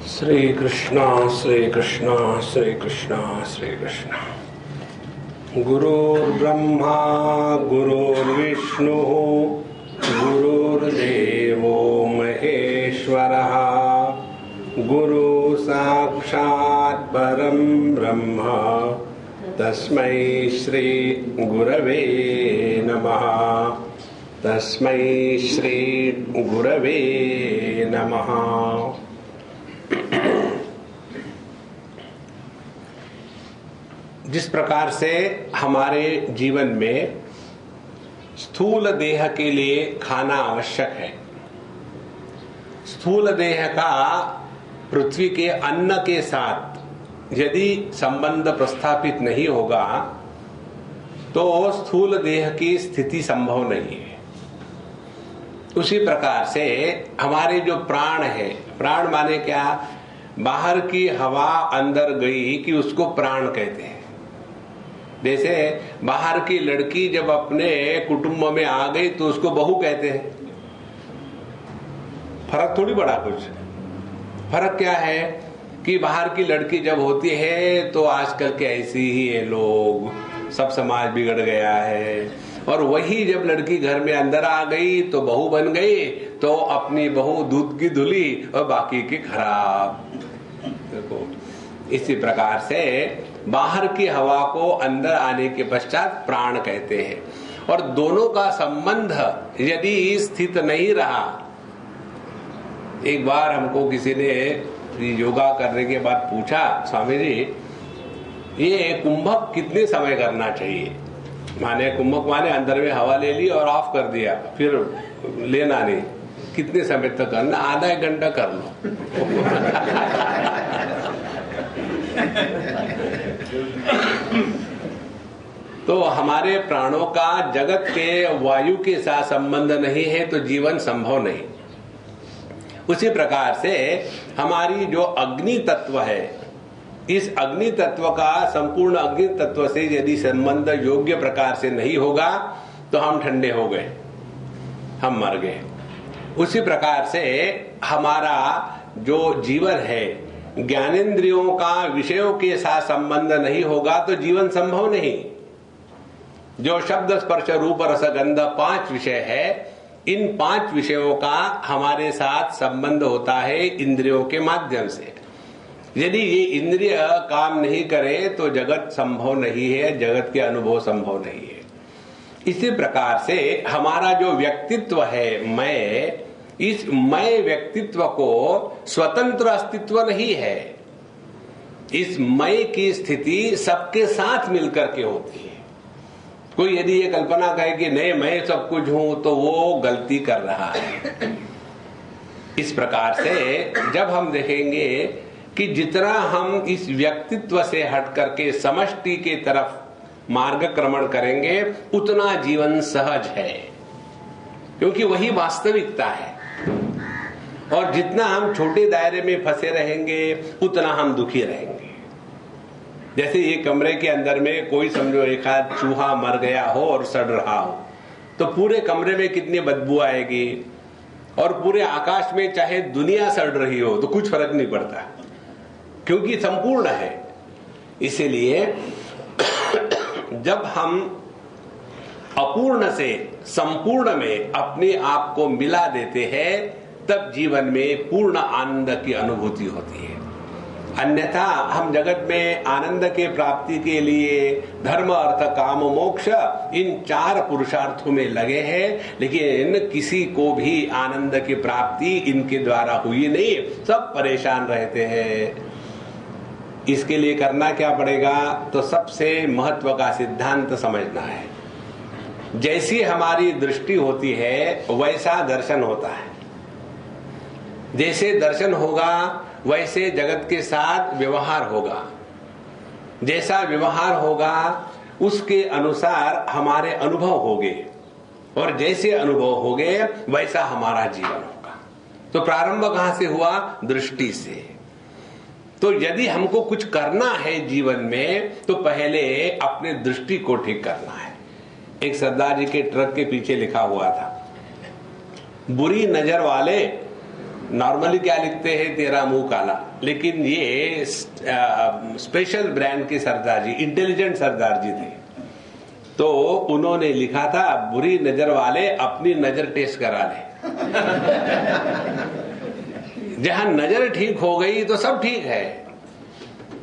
श्री कृष्णा श्री कृष्णा श्री कृष्णा श्री कृष्णा। गुरुर्ब्रह्मा गुरुर्विष्णु गुरुर्देवो महेश्वरः गुरु साक्षात् परं ब्रह्म तस्मै श्री गुरवे नमः। तस्मै श्री गुरवे नमः। जिस प्रकार से हमारे जीवन में स्थूल देह के लिए खाना आवश्यक है, स्थूल देह का पृथ्वी के अन्न के साथ यदि संबंध प्रस्थापित नहीं होगा तो स्थूल देह की स्थिति संभव नहीं है। उसी प्रकार से हमारे जो प्राण है, प्राण माने क्या, बाहर की हवा अंदर गई कि उसको प्राण कहते हैं। जैसे बाहर की लड़की जब अपने कुटुंब में आ गई तो उसको बहू कहते हैं। फर्क थोड़ी बड़ा कुछ। फर्क क्या है कि बाहर की लड़की जब होती है तो आजकल के ऐसी ही है लोग, सब समाज बिगड़ गया है। और वही जब लड़की घर में अंदर आ गई तो बहू बन गई, तो अपनी बहू दूध की धुली और बाकी की खराब। देखो, इसी प्रकार से बाहर की हवा को अंदर आने के पश्चात प्राण कहते हैं। और दोनों का संबंध यदि स्थित नहीं रहा, एक बार हमको किसी ने योगा करने के बाद पूछा, स्वामी जी ये कुंभक कितने समय करना चाहिए? माने कुंभक माने अंदर में हवा ले ली और ऑफ कर दिया, फिर लेना नहीं। कितने समय तक करना? आधा एक घंटा कर लो। तो हमारे प्राणों का जगत के वायु के साथ संबंध नहीं है तो जीवन संभव नहीं। उसी प्रकार से हमारी जो अग्नि तत्व है, इस अग्नि तत्व का, संपूर्ण अग्नि तत्व से यदि संबंध योग्य प्रकार से नहीं होगा तो हम ठंडे हो गए, हम मर गए। उसी प्रकार से हमारा जो जीवन है, ज्ञानेंद्रियों का विषयों के साथ संबंध नहीं होगा तो जीवन संभव नहीं। जो शब्द स्पर्श रूप रस गंध 5 विषय है, इन 5 विषयों का हमारे साथ संबंध होता है इंद्रियों के माध्यम से। यदि ये इंद्रिय काम नहीं करे तो जगत संभव नहीं है, जगत के अनुभव संभव नहीं है। इसी प्रकार से हमारा जो व्यक्तित्व है, मैं, इस मैं व्यक्तित्व को स्वतंत्र अस्तित्व नहीं है। इस मैं की स्थिति सबके साथ मिलकर के होती है। कोई यदि ये कल्पना कहे कि नहीं मैं सब कुछ हूं तो वो गलती कर रहा है। इस प्रकार से जब हम देखेंगे कि जितना हम इस व्यक्तित्व से हट करके समष्टि के तरफ मार्गक्रमण करेंगे उतना जीवन सहज है, क्योंकि वही वास्तविकता है। और जितना हम छोटे दायरे में फंसे रहेंगे उतना हम दुखी रहेंगे। जैसे ये कमरे के अंदर में कोई समझो एक आध चूहा मर गया हो और सड़ रहा हो तो पूरे कमरे में कितनी बदबू आएगी, और पूरे आकाश में चाहे दुनिया सड़ रही हो तो कुछ फर्क नहीं पड़ता, क्योंकि संपूर्ण है। इसीलिए जब हम अपूर्ण से संपूर्ण में अपने आप को मिला देते हैं तब जीवन में पूर्ण आनंद की अनुभूति होती है। अन्यथा हम जगत में आनंद के प्राप्ति के लिए धर्म अर्थ काम मोक्ष इन 4 पुरुषार्थों में लगे हैं, लेकिन किसी को भी आनंद की प्राप्ति इनके द्वारा हुई नहीं, सब परेशान रहते हैं। इसके लिए करना क्या पड़ेगा? तो सबसे महत्व का सिद्धांत समझना है। जैसी हमारी दृष्टि होती है वैसा दर्शन होता है। जैसे दर्शन होगा वैसे जगत के साथ व्यवहार होगा। जैसा व्यवहार होगा उसके अनुसार हमारे अनुभव होंगे, और जैसे अनुभव होंगे वैसा हमारा जीवन होगा। तो प्रारंभ कहां से हुआ? दृष्टि से। तो यदि हमको कुछ करना है जीवन में तो पहले अपने दृष्टि को ठीक करना है। एक सरदार जी के ट्रक के पीछे लिखा हुआ था, बुरी नजर वाले नॉर्मली क्या लिखते हैं, तेरा मुंह काला, लेकिन ये स्पेशल ब्रांड के सरदार जी, इंटेलिजेंट सरदार जी थे। तो उन्होंने लिखा था, बुरी नजर वाले अपनी नजर टेस्ट करा ले। जहां नजर ठीक हो गई तो सब ठीक है।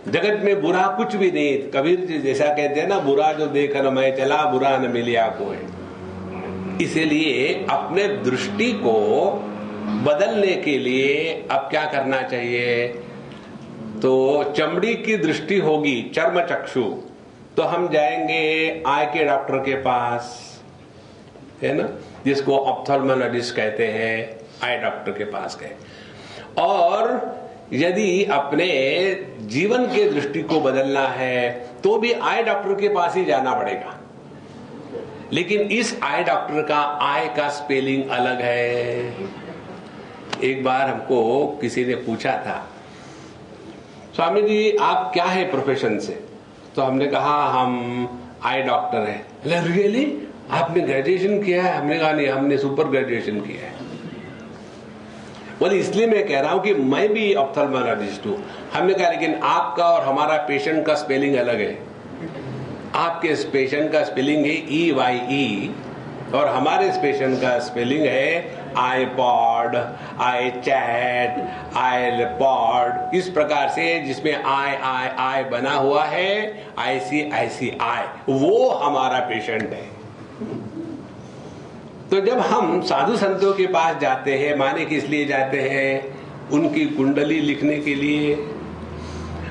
जगत में बुरा कुछ भी नहीं। कबीर जी जैसा कहते हैं ना, बुरा जो देख न मैं चला, बुरा न मिलिया कोई। इसीलिए अपने दृष्टि को बदलने के लिए अब क्या करना चाहिए, तो चमड़ी की दृष्टि होगी, चर्म चक्षु, तो हम जाएंगे आय के डॉक्टर के पास, है ना, जिसको ऑप्थेल्मोलॉजिस्ट कहते हैं, आई डॉक्टर के पास गए। और यदि अपने जीवन के दृष्टि को बदलना है तो भी आई डॉक्टर के पास ही जाना पड़ेगा। लेकिन इस आई डॉक्टर का आई का स्पेलिंग अलग है। एक बार हमको किसी ने पूछा था, स्वामी जी आप क्या है प्रोफेशन से? तो हमने कहा हम आई डॉक्टर है। रियली, आपने ग्रेजुएशन किया है? हमने कहा नहीं, हमने सुपर ग्रेजुएशन किया है। बोले इसलिए मैं कह रहा हूं कि मैं भी ऑप्थेल्मोलॉजिस्ट हूं। हमने कहा लेकिन आपका और हमारा पेशेंट का स्पेलिंग अलग है। आपके पेशेंट का स्पेलिंग है EYE और हमारे पेशेंट का स्पेलिंग है iPod, iChat, iPod, इस प्रकार से, जिसमें I बना हुआ है, ICICI, वो हमारा पेशेंट है। तो जब हम साधु संतों के पास जाते हैं, माने किस लिए जाते हैं? उनकी कुंडली लिखने के लिए।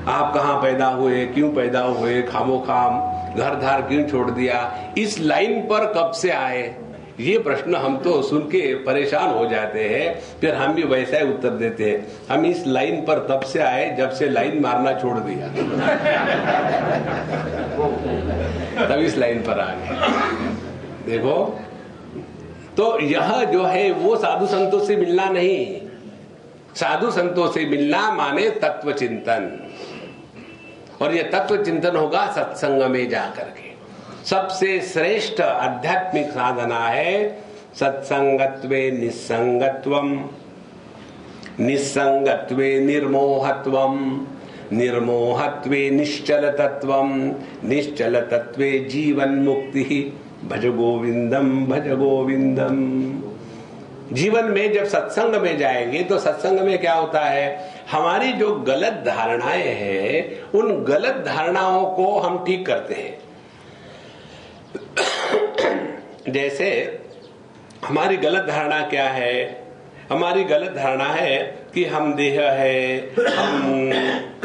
आप कहाँ पैदा हुए, क्यों पैदा हुए, खामोखाम घर धार क्यों छोड़ दिया, इस लाइन पर कब से आए, ये प्रश्न हम तो सुन के परेशान हो जाते हैं। फिर हम भी वैसा ही उत्तर देते हैं, हम इस लाइन पर तब से आए जब से लाइन मारना छोड़ दिया। तब इस लाइन पर आ गए। देखो, तो यह जो है वो साधु संतों से मिलना नहीं। साधु संतों से मिलना माने तत्व चिंतन, और यह तत्व चिंतन होगा सत्संग में जाकर के। सबसे श्रेष्ठ आध्यात्मिक साधना है सत्संगत्वे निस्संगत्वम, निस्संगत्वे निर्मोहत्वम, निर्मोहत्वे निश्चल तत्वम, निश्चल तत्वे जीवन मुक्ति। भज गोविंदम भज गोविंदम। जीवन में जब सत्संग में जाएंगे तो सत्संग में क्या होता है, हमारी जो गलत धारणाएं हैं उन गलत धारणाओं को हम ठीक करते हैं। जैसे हमारी गलत धारणा क्या है? हमारी गलत धारणा है कि हम देह है, हम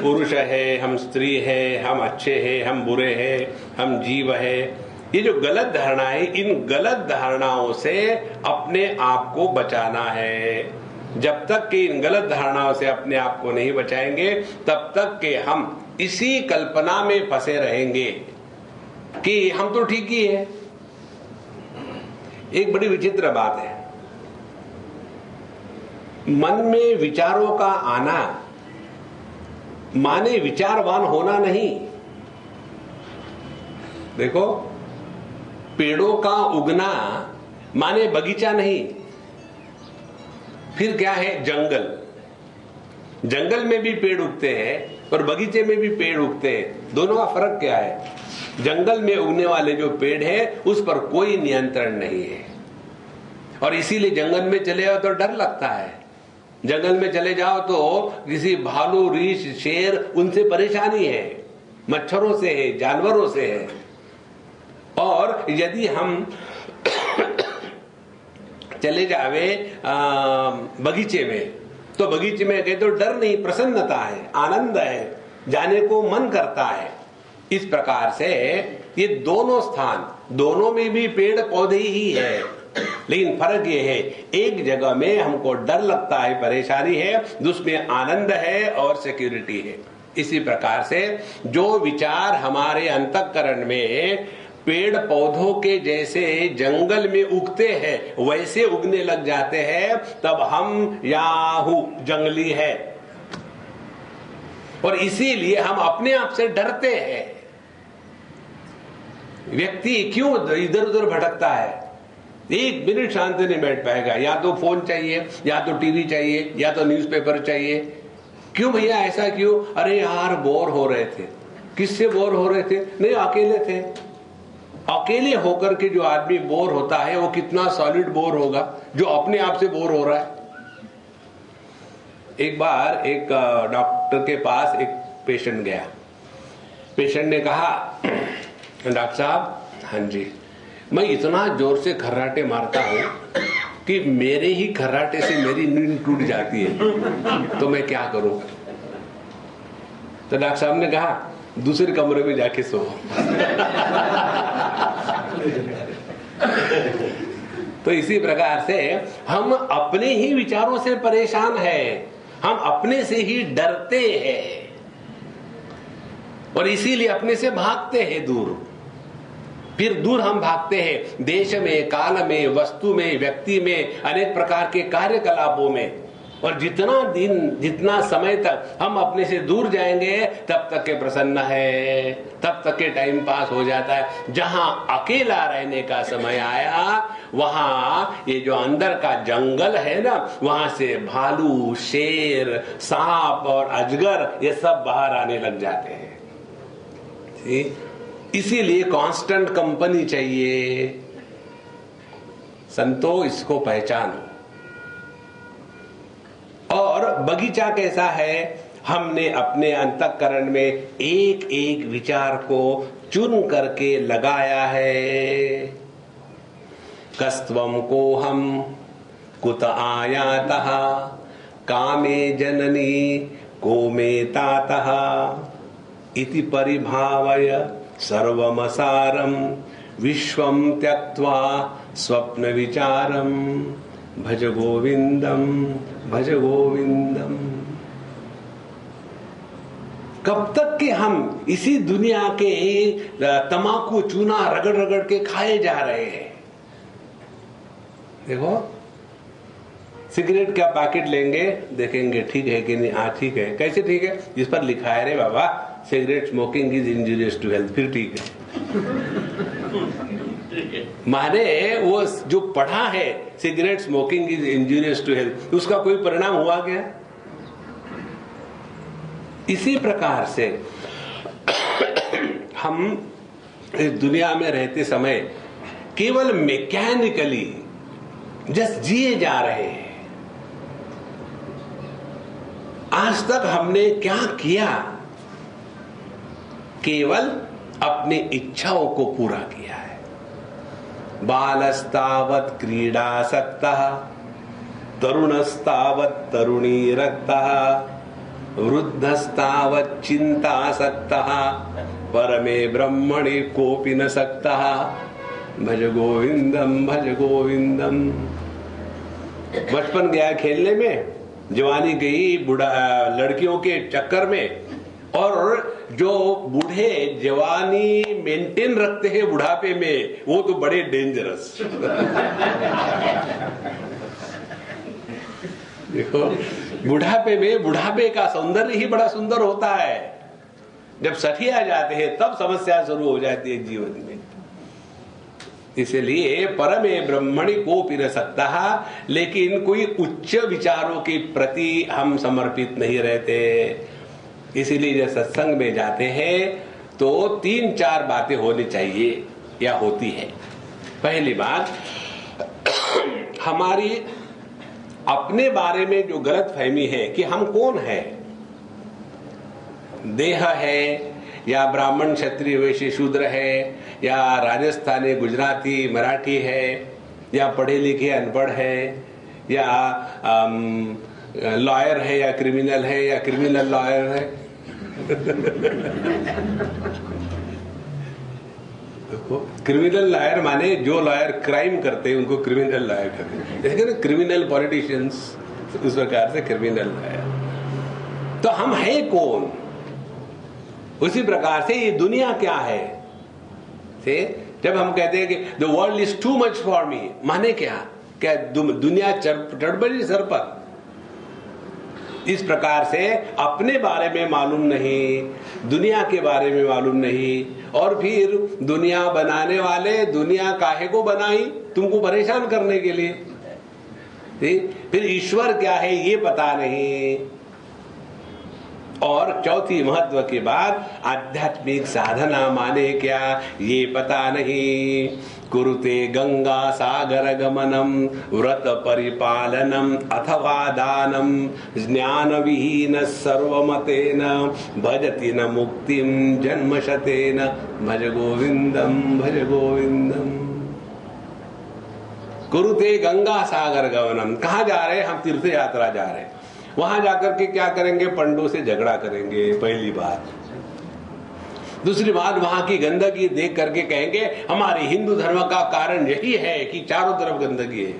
पुरुष है, हम स्त्री है, हम अच्छे हैं, हम बुरे हैं, हम जीव है। ये जो गलत धारणा है, इन गलत धारणाओं से अपने आप को बचाना है। जब तक कि इन गलत धारणाओं से अपने आप को नहीं बचाएंगे तब तक कि हम इसी कल्पना में फंसे रहेंगे कि हम तो ठीक ही है। एक बड़ी विचित्र बात है, मन में विचारों का आना माने विचारवान होना नहीं। देखो, पेड़ों का उगना माने बगीचा नहीं। फिर क्या है? जंगल। जंगल में भी पेड़ उगते हैं और बगीचे में भी पेड़ उगते हैं। दोनों का फर्क क्या है? जंगल में उगने वाले जो पेड़ है उस पर कोई नियंत्रण नहीं है, और इसीलिए जंगल में चले जाओ तो डर लगता है। जंगल में चले जाओ तो किसी भालू, रीछ, शेर, उनसे परेशानी है, मच्छरों से है, जानवरों से है। और यदि हम चले जावे बगीचे में, तो बगीचे में गए तो डर नहीं, प्रसन्नता है, आनंद है, जाने को मन करता है। इस प्रकार से ये दोनों स्थान, दोनों में भी पेड़ पौधे ही है, लेकिन फर्क ये है, एक जगह में हमको डर लगता है, परेशानी है, उसमें आनंद है और सिक्योरिटी है। इसी प्रकार से जो विचार हमारे अंतःकरण में पेड़ पौधों के जैसे जंगल में उगते हैं वैसे उगने लग जाते हैं, तब हम याहू जंगली है। और इसीलिए हम अपने आप से डरते हैं। व्यक्ति क्यों इधर उधर भटकता है? एक मिनट शांति नहीं बैठ पाएगा, या तो फोन चाहिए, या तो टीवी चाहिए, या तो न्यूज़पेपर चाहिए। क्यों भैया ऐसा क्यों? अरे यार बोर हो रहे थे। किससे बोर हो रहे थे? नहीं, अकेले थे। अकेले होकर के जो आदमी बोर होता है वो कितना सॉलिड बोर होगा जो अपने आप से बोर हो रहा है। एक बार एक डॉक्टर के पास एक पेशेंट गया। पेशेंट ने कहा, डॉक्टर साहब, हाँ जी, मैं इतना जोर से खर्राटे मारता हूं कि मेरे ही खर्राटे से मेरी नींद टूट जाती है, तो मैं क्या करूं? तो डॉक्टर साहब ने कहा, दूसरे कमरे में जाके सो। तो इसी प्रकार से हम अपने ही विचारों से परेशान हैं, हम अपने से ही डरते हैं और इसीलिए अपने से भागते हैं दूर। फिर दूर हम भागते हैं देश में, काल में, वस्तु में, व्यक्ति में, अनेक प्रकार के कार्यकलापों में। और जितना समय तक हम अपने से दूर जाएंगे तब तक के प्रसन्न है, तब तक के टाइम पास हो जाता है। जहां अकेला रहने का समय आया वहां ये जो अंदर का जंगल है ना, वहां से भालू, शेर, सांप और अजगर ये सब बाहर आने लग जाते हैं। इसीलिए कांस्टेंट कंपनी चाहिए। संतो, इसको पहचानो। और बगीचा कैसा है? हमने अपने अंतःकरण में एक एक विचार को चुन करके लगाया है। कस्त्वं को हम कुत आयातः कामे जननी को मे तातः इति परिभावय सर्वमसारं विश्वं त्यक्त्वा स्वप्न विचारं भज गोविंदम भज गोविंदम। कब तक कि हम इसी दुनिया के तमाकू चूना रगड़ रगड़ के खाए जा रहे हैं। देखो, सिगरेट का पैकेट लेंगे, देखेंगे ठीक है कि नहीं। हाँ ठीक है। कैसे ठीक है? इस पर लिखा है, रे बाबा, cigarette smoking is injurious to health. फिर ठीक है। माने वो जो पढ़ा है cigarette smoking is injurious to health, उसका कोई परिणाम हुआ क्या? इसी प्रकार से हम इस दुनिया में रहते समय केवल मैकेनिकली जस्ट जिए जा रहे हैं। आज तक हमने क्या किया? केवल अपनी इच्छाओं को पूरा किया है। बालस्तावत् क्रीडासक्तः, तरुणस्तावत् तरुणी रक्तः, वृद्धस्तावत् चिंतासक्तः, परमे ब्रह्मणि कोपि न सक्तः। भज गोविंदम भज गोविंदम। बचपन गया खेलने में, जवानी गई बुढ़ा लड़कियों के चक्कर में, और जो बूढ़े जवानी मेंटेन रखते हैं बुढ़ापे में, वो तो बड़े डेंजरस। देखो, बुढ़ापे में बुढ़ापे का सौंदर्य ही बड़ा सुंदर होता है। जब सठी आ जाते हैं तब समस्या शुरू हो जाती है जीवन में। इसलिए परमे ब्रह्मणि कोपि न सक्तः, लेकिन कोई उच्च विचारों के प्रति हम समर्पित नहीं रहते। इसीलिए जब सत्संग में जाते हैं तो 3-4 बातें होनी चाहिए या होती है। पहली बात, हमारी अपने बारे में जो गलत फहमी है कि हम कौन है, देह है या ब्राह्मण क्षत्रिय वैश्य शूद्र है, या राजस्थानी गुजराती मराठी है, या पढ़े लिखे अनपढ़ है, या लॉयर है या क्रिमिनल है, या क्रिमिनल लॉयर है। क्रिमिनल लॉयर माने जो लॉयर क्राइम करते हैं उनको क्रिमिनल लॉयर कहते हैं। जैसे ना क्रिमिनल पॉलिटिशियंस, उस प्रकार से क्रिमिनल लॉयर। तो हम है कौन? उसी प्रकार से ये दुनिया क्या है? से जब हम कहते हैं कि the world is too much for me, माने क्या? क्या दुनिया चढ़ बड़ी सर पर? इस प्रकार से अपने बारे में मालूम नहीं, दुनिया के बारे में मालूम नहीं, और फिर दुनिया बनाने वाले दुनिया काहे को बनाई? तुमको परेशान करने के लिए। फिर ईश्वर क्या है ये पता नहीं। और चौथी महत्व की बात, आध्यात्मिक साधना माने क्या ये पता नहीं। कुरुते गंगा सागर गमनम व्रत परिपालनम अथवा दानम ज्ञान विहीन सर्वमतेन भजति न मुक्तिम जन्मशतेन भज गोविंदम भज गोविंदम। कुरुते गंगा सागर गमनम, कहाँ जा रहे हैं? हम तीर्थ यात्रा जा रहे हैं। वहां जाकर के क्या करेंगे? पंडों से झगड़ा करेंगे, पहली बात। दूसरी बात, वहां की गंदगी देख करके कहेंगे हमारे हिंदू धर्म का कारण यही है कि चारों तरफ गंदगी है।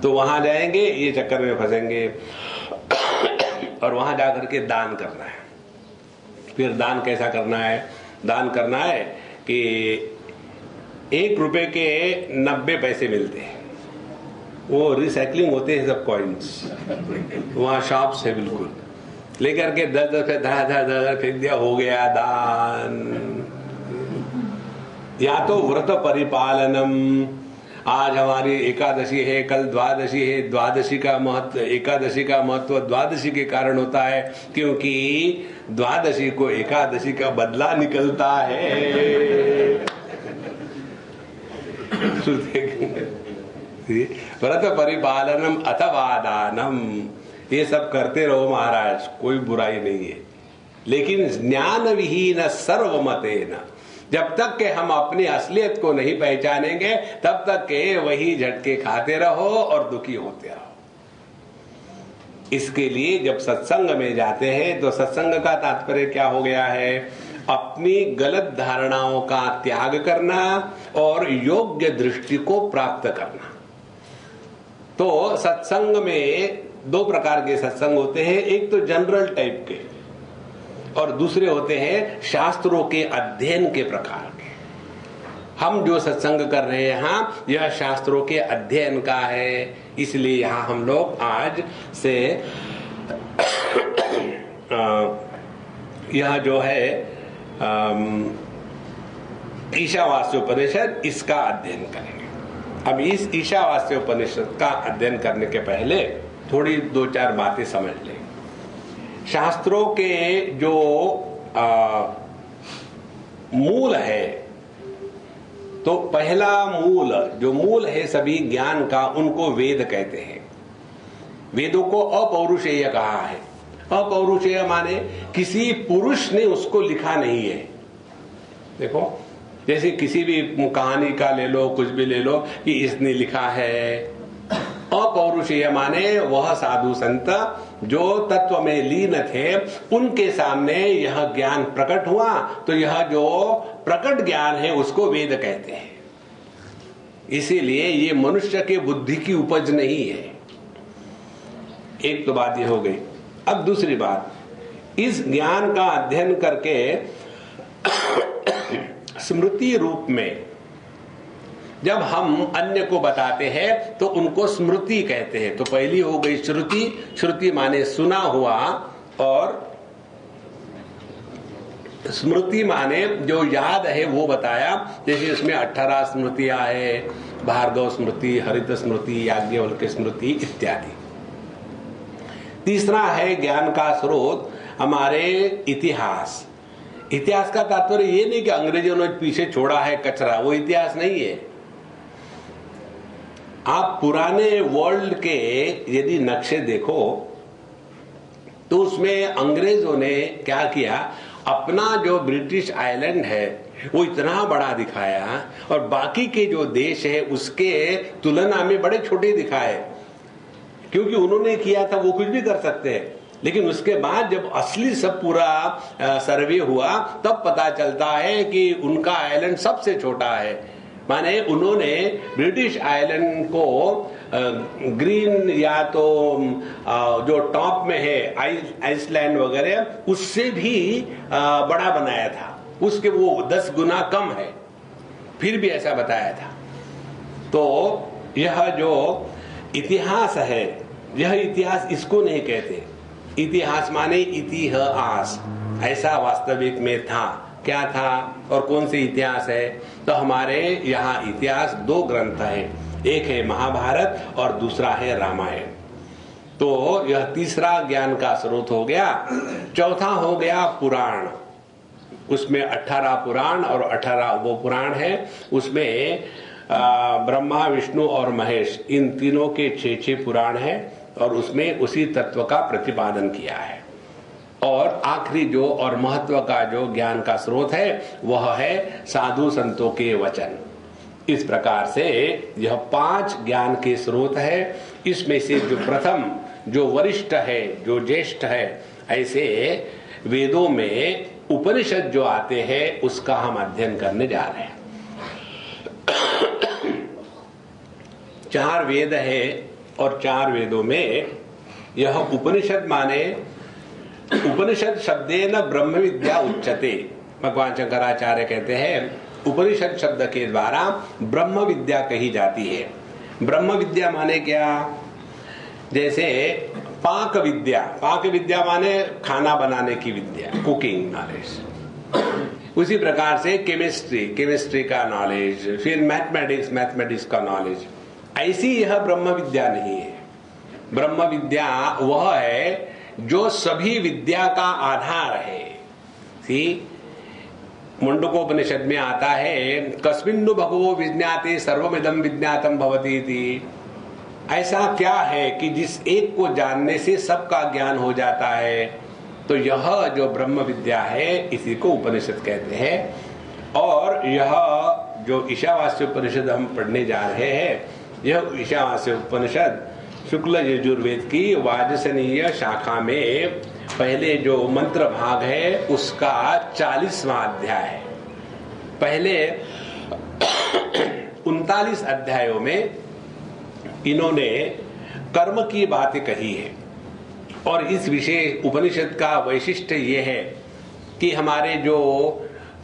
तो वहां जाएंगे, ये चक्कर में फंसेंगे। और वहां जाकर के दान करना है। फिर दान कैसा करना है? दान करना है कि 1 रुपए के 90 पैसे मिलते हैं, वो रिसाइकलिंग होते हैं सब कॉइन्स, वहां शॉप्स है बिल्कुल, लेकर के 10 धड़ फेंक दिया, हो गया दान। या तो व्रत परिपालनम, आज हमारी एकादशी है, कल द्वादशी है। द्वादशी का महत्व, एकादशी का महत्व द्वादशी के कारण होता है, क्योंकि द्वादशी को एकादशी का बदला निकलता है। व्रत परिपालनम अथवा दानम, ये सब करते रहो महाराज, कोई बुराई नहीं है। लेकिन ज्ञान विहीन सर्वमतेन, जब तक के हम अपनी असलियत को नहीं पहचानेंगे तब तक के वही झटके खाते रहो और दुखी होते रहो। इसके लिए जब सत्संग में जाते हैं तो सत्संग का तात्पर्य क्या हो गया है? अपनी गलत धारणाओं का त्याग करना और योग्य दृष्टि को प्राप्त करना। तो सत्संग में 2 प्रकार के सत्संग होते हैं, एक तो जनरल टाइप के और दूसरे होते हैं शास्त्रों के अध्ययन के प्रकार के। हम जो सत्संग कर रहे हैं यहाँ, यह शास्त्रों के अध्ययन का है, इसलिए यहाँ हम लोग आज से यह जो है ईशावास्योपनिषद, इसका अध्ययन करेंगे। अब इस ईशावास्योपनिषद का अध्ययन करने के पहले थोड़ी 2-4 बातें समझ लें। शास्त्रों के जो मूल है, तो पहला मूल है सभी ज्ञान का, उनको वेद कहते हैं। वेदों को अपौरुषेय कहा है। अपौरुषेय माने किसी पुरुष ने उसको लिखा नहीं है। देखो, जैसे किसी भी कहानी का ले लो, कुछ भी ले लो कि इसने लिखा है। अपौरुषेय माने वह साधु संत जो तत्व में लीन थे, उनके सामने यह ज्ञान प्रकट हुआ, तो यह जो प्रकट ज्ञान है उसको वेद कहते हैं। इसीलिए ये मनुष्य के बुद्धि की उपज नहीं है। एक तो बात ये हो गई। अब दूसरी बात, इस ज्ञान का अध्ययन करके स्मृति रूप में जब हम अन्य को बताते हैं तो उनको स्मृति कहते हैं। तो पहली हो गई श्रुति। श्रुति माने सुना हुआ, और स्मृति माने जो याद है वो बताया। जैसे इसमें 18 स्मृतियां है, भार्गव स्मृति, हरित स्मृति, याज्ञवल्क्य स्मृति इत्यादि। तीसरा है ज्ञान का स्रोत हमारे इतिहास। इतिहास का तात्पर्य ये नहीं कि अंग्रेजों ने पीछे छोड़ा है कचरा, वो इतिहास नहीं है। आप पुराने वर्ल्ड के यदि नक्शे देखो तो उसमें अंग्रेजों ने क्या किया, अपना जो ब्रिटिश आइलैंड है वो इतना बड़ा दिखाया और बाकी के जो देश है उसके तुलना में बड़े छोटे दिखाए, क्योंकि उन्होंने किया था, वो कुछ भी कर सकते हैं। लेकिन उसके बाद जब असली सब पूरा सर्वे हुआ तब पता चलता है कि उनका आइलैंड सबसे छोटा है। माने उन्होंने ब्रिटिश आइलैंड को ग्रीन या तो जो टॉप में है आइसलैंड वगैरह उससे भी बड़ा बनाया था। उसके वो 10 गुना कम है, फिर भी ऐसा बताया था। तो यह जो इतिहास है यह इतिहास इसको नहीं कहते। इतिहास माने इतिहास, ऐसा वास्तविक में था, क्या था और कौन से इतिहास है? तो हमारे यहाँ इतिहास दो ग्रंथ हैं, एक है महाभारत और दूसरा है रामायण। तो यह तीसरा ज्ञान का स्रोत हो गया। चौथा हो गया पुराण, उसमें 18 पुराण और 18 वो पुराण है। उसमें ब्रह्मा विष्णु और महेश इन तीनों के 6 पुराण है और उसमें उसी तत्व का प्रतिपादन किया है। और आखिरी जो और महत्व का जो ज्ञान का स्रोत है वह है साधु संतों के वचन। इस प्रकार से यह 5 ज्ञान के स्रोत है। इसमें से जो प्रथम, जो वरिष्ठ है, जो ज्येष्ठ है, ऐसे वेदों में उपनिषद जो आते हैं उसका हम अध्ययन करने जा रहे हैं। 4 वेद है और 4 वेदों में यह उपनिषद माने, उपनिषद शब्देन ब्रह्म विद्या उच्यते। भगवान शंकराचार्य कहते हैं उपनिषद शब्द के द्वारा ब्रह्म विद्या कही जाती है। ब्रह्म विद्या माने क्या? जैसे पाक विद्या, पाक विद्या माने खाना बनाने की विद्या, कुकिंग नॉलेज। उसी प्रकार से केमिस्ट्री, केमिस्ट्री का नॉलेज, फिर मैथमेटिक्स, मैथमेटिक्स का नॉलेज। ऐसी यह ब्रह्म विद्या नहीं है। ब्रह्म विद्या वह है जो सभी विद्या का आधार है। मुंडकोपनिषद में आता है कस्मिन्नु भगवो विज्ञाते सर्वमिदं विज्ञातम भवति इति। ऐसा क्या है कि जिस एक को जानने से सबका ज्ञान हो जाता है? तो यह जो ब्रह्म विद्या है इसी को उपनिषद कहते हैं। और यह जो ईशावास्य उपनिषद हम पढ़ने जा रहे हैं, यह ईशावास्य उपनिषद शुक्ल यजुर्वेद की वाजसनीय शाखा में पहले जो मंत्र भाग है उसका 40वां अध्याय है। पहले 39 अध्यायों में इन्होंने कर्म की बातें कही है। और इस विषय उपनिषद का वैशिष्ट्य ये है कि हमारे जो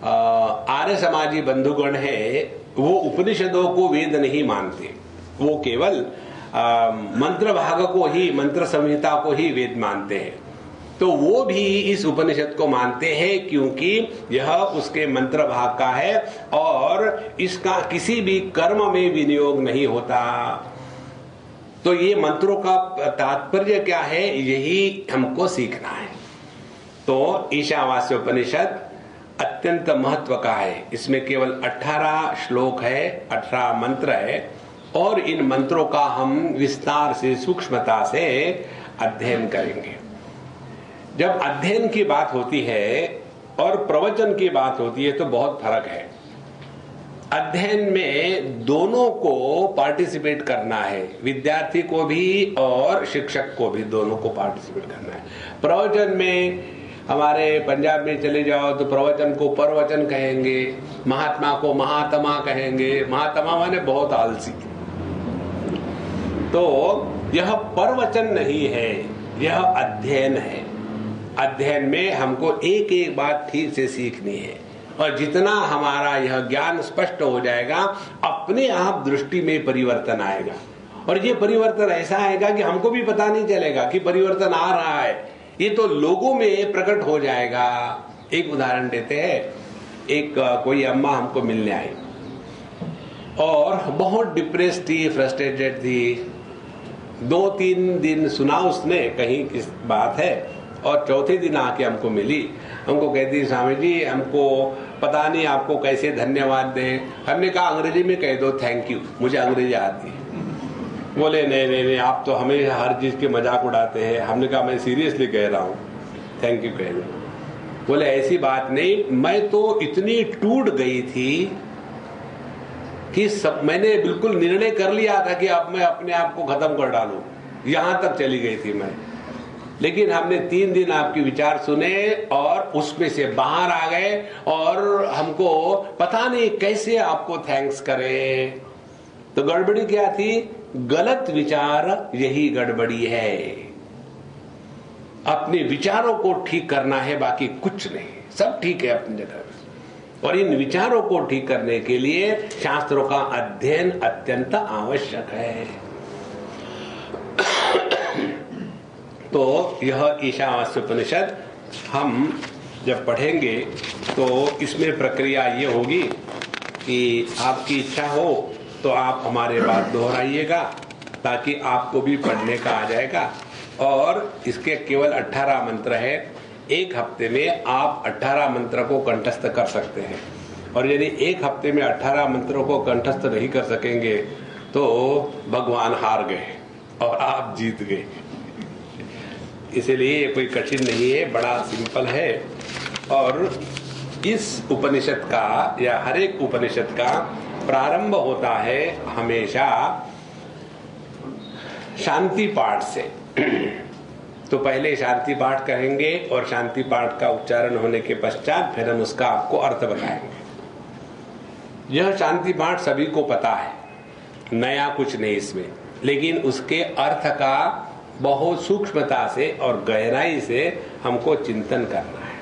आर्य समाजी बंधुगण है वो उपनिषदों को वेद नहीं मानते, वो केवल मंत्र भाग को ही, मंत्र संहिता को ही वेद मानते हैं। तो वो भी इस उपनिषद को मानते हैं क्योंकि यह उसके मंत्र भाग का है और इसका किसी भी कर्म में विनियोग नहीं होता। तो ये मंत्रों का तात्पर्य क्या है, यही हमको सीखना है। तो ईशावास्य उपनिषद अत्यंत महत्व का है। इसमें केवल 18 श्लोक है, 18 मंत्र है और इन मंत्रों का हम विस्तार से, सूक्ष्मता से अध्ययन करेंगे। जब अध्ययन की बात होती है और प्रवचन की बात होती है तो बहुत फर्क है। अध्ययन में दोनों को पार्टिसिपेट करना है, विद्यार्थी को भी और शिक्षक को भी, दोनों को पार्टिसिपेट करना है। प्रवचन में हमारे पंजाब में चले जाओ तो प्रवचन को परवचन कहेंगे, महात्मा को महात्मा कहेंगे। महात्मा माने बहुत आलसी। तो यह परवचन नहीं है, यह अध्ययन है। अध्ययन में हमको एक एक बात ठीक से सीखनी है और जितना हमारा यह ज्ञान स्पष्ट हो जाएगा अपने आप दृष्टि में परिवर्तन आएगा। और ये परिवर्तन ऐसा आएगा कि हमको भी पता नहीं चलेगा कि परिवर्तन आ रहा है, ये तो लोगों में प्रकट हो जाएगा। एक उदाहरण देते हैं। एक कोई अम्मा हमको मिलने आई और बहुत डिप्रेस थी, फ्रस्ट्रेटेड थी। 2-3 दिन सुना उसने कहीं किस बात है और चौथे दिन आके हमको मिली। हमको कहती, स्वामी जी हमको पता नहीं आपको कैसे धन्यवाद दें। हमने कहा अंग्रेजी में कह दो थैंक यू, मुझे अंग्रेजी आती है। बोले नहीं आप तो हमें हर चीज के मजाक उड़ाते हैं। हमने कहा मैं सीरियसली कह रहा हूँ, थैंक यू कह दो। बोले ऐसी बात नहीं, मैं तो इतनी टूट गई थी कि मैंने बिल्कुल निर्णय कर लिया था कि अब मैं अपने आप को खत्म कर डालूं, यहां तक चली गई थी मैं। लेकिन हमने 3 दिन आपके विचार सुने और उसमें से बाहर आ गए और हमको पता नहीं कैसे आपको थैंक्स करें। तो गड़बड़ी क्या थी? गलत विचार, यही गड़बड़ी है। अपने विचारों को ठीक करना है, बाकी कुछ नहीं, सब ठीक है अपनी जगह। और इन विचारों को ठीक करने के लिए शास्त्रों का अध्ययन अत्यंत आवश्यक है। तो यह ईशावास्य उपनिषद हम जब पढ़ेंगे तो इसमें प्रक्रिया ये होगी कि आपकी इच्छा हो तो आप हमारे बात दोहराइएगा ताकि आपको भी पढ़ने का आ जाएगा। और इसके केवल 18 मंत्र है। एक हफ्ते में आप 18 मंत्र को कंठस्थ कर सकते हैं। और यदि एक हफ्ते में 18 मंत्रों को कंठस्थ नहीं कर सकेंगे तो भगवान हार गए और आप जीत गए। इसलिए कोई कठिन नहीं है, बड़ा सिंपल है। और इस उपनिषद का या हर एक उपनिषद का प्रारंभ होता है हमेशा शांति पाठ से। तो पहले शांति पाठ कहेंगे और शांति पाठ का उच्चारण होने के पश्चात फिर हम उसका आपको अर्थ बताएंगे। यह शांति पाठ सभी को पता है, नया कुछ नहीं इसमें, लेकिन उसके अर्थ का बहुत सूक्ष्मता से और गहराई से हमको चिंतन करना है।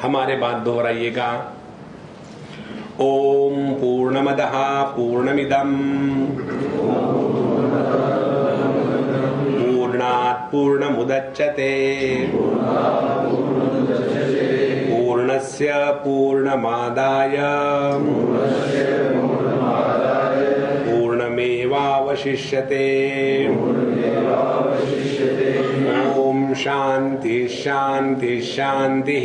हमारे बात दोहराइएगा। ओम पूर्णमदः पूर्णमिदं पूर्णात् पूर्णमुदच्यते पूर्णस्य पूर्णमादाय पूर्णमेवावशिष्यते। ओम शांति शांति शांति।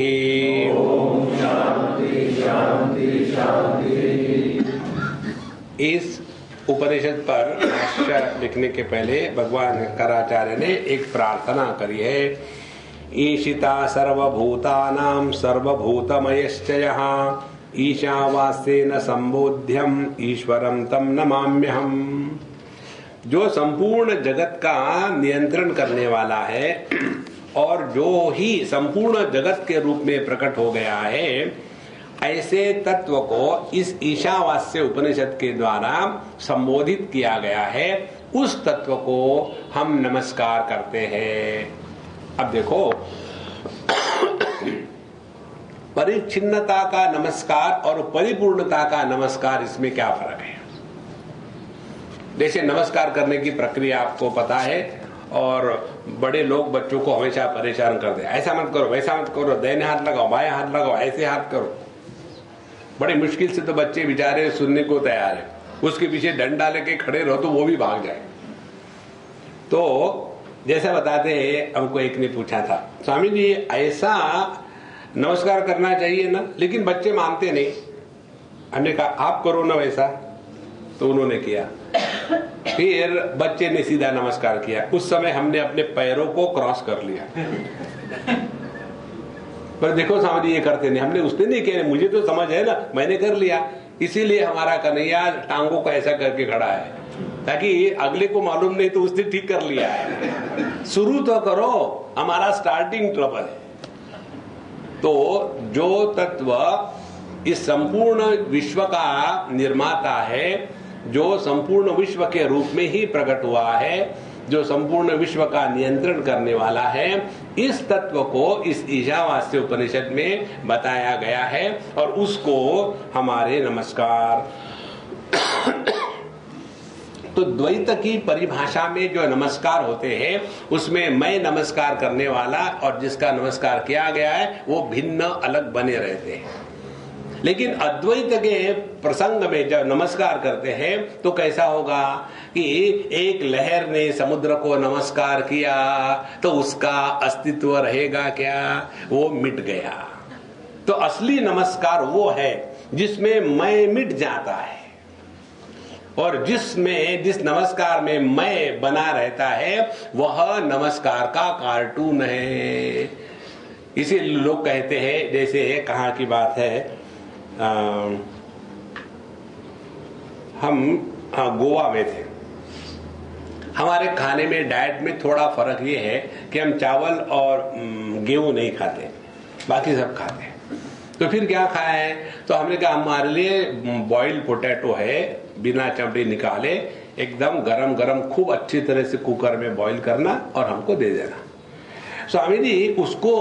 इस उपनिषद पर भाष्य लिखने के पहले भगवान शंकराचार्य ने एक प्रार्थना करी है। ईशिता सर्वभूतानां सर्वभूतमयश्च यः ईशावास्येन संबोध्यम ईश्वरं तम नमाम्यहम्। जो संपूर्ण जगत का नियंत्रण करने वाला है और जो ही संपूर्ण जगत के रूप में प्रकट हो गया है, ऐसे तत्व को इस ईशावास्य उपनिषद के द्वारा संबोधित किया गया है। उस तत्व को हम नमस्कार करते हैं। अब देखो, परिच्छिन्नता का नमस्कार और परिपूर्णता का नमस्कार, इसमें क्या फर्क है? जैसे नमस्कार करने की प्रक्रिया आपको पता है, और बड़े लोग बच्चों को हमेशा परेशान कर दे, ऐसा मत करो, वैसा मत करो, दाहिने हाथ लगाओ, बाएं हाथ लगाओ, ऐसे हाथ करो। बड़ी मुश्किल से तो बच्चे बेचारे सुनने को तैयार है। उसके पीछे डंडा लेके खड़े रहो तो वो भी भाग जाए। तो जैसा बताते हैं, हमको एक ने पूछा था, स्वामी जी ऐसा नमस्कार करना चाहिए ना, लेकिन बच्चे मानते नहीं। हमने कहा आप करो ना वैसा, तो उन्होंने किया। फिर बच्चे ने सीधा नमस्कार किया। उस समय हमने अपने पैरों को क्रॉस कर लिया। पर देखो स्वामी जी ये करते नहीं, हमने उसने नहीं किया, मुझे तो समझ है ना, मैंने कर लिया। इसीलिए हमारा कन्हैया टांगों को ऐसा करके खड़ा है, ताकि अगले को मालूम नहीं तो उसने ठीक कर लिया है। शुरू तो करो, हमारा स्टार्टिंग ट्रबल है। तो जो तत्व इस संपूर्ण विश्व का निर्माता है, जो संपूर्ण विश्व के रूप में ही प्रकट हुआ है, जो संपूर्ण विश्व का नियंत्रण करने वाला है, इस तत्व को इस ईशावास्य उपनिषद में बताया गया है और उसको हमारे नमस्कार। तो द्वैत की परिभाषा में जो नमस्कार होते हैं उसमें मैं नमस्कार करने वाला और जिसका नमस्कार किया गया है वो भिन्न अलग बने रहते हैं। लेकिन अद्वैत के प्रसंग में जब नमस्कार करते हैं तो कैसा होगा कि एक लहर ने समुद्र को नमस्कार किया तो उसका अस्तित्व रहेगा क्या? वो मिट गया। तो असली नमस्कार वो है जिसमें मैं मिट जाता है और जिस नमस्कार में मैं बना रहता है वह नमस्कार का कार्टून है। इसे लोग कहते हैं, जैसे कहाँ की बात है, हम गोवा में थे। हमारे खाने में डाइट में थोड़ा फर्क ये है कि हम चावल और गेहूं नहीं खाते, बाकी सब खाते हैं। तो फिर क्या खाए? तो हमने कहा हमारे लिए बॉइल्ड पोटैटो है, बिना चमड़ी निकाले, एकदम गरम गरम खूब अच्छी तरह से कुकर में बॉईल करना और हमको दे देना। स्वामी जी उसको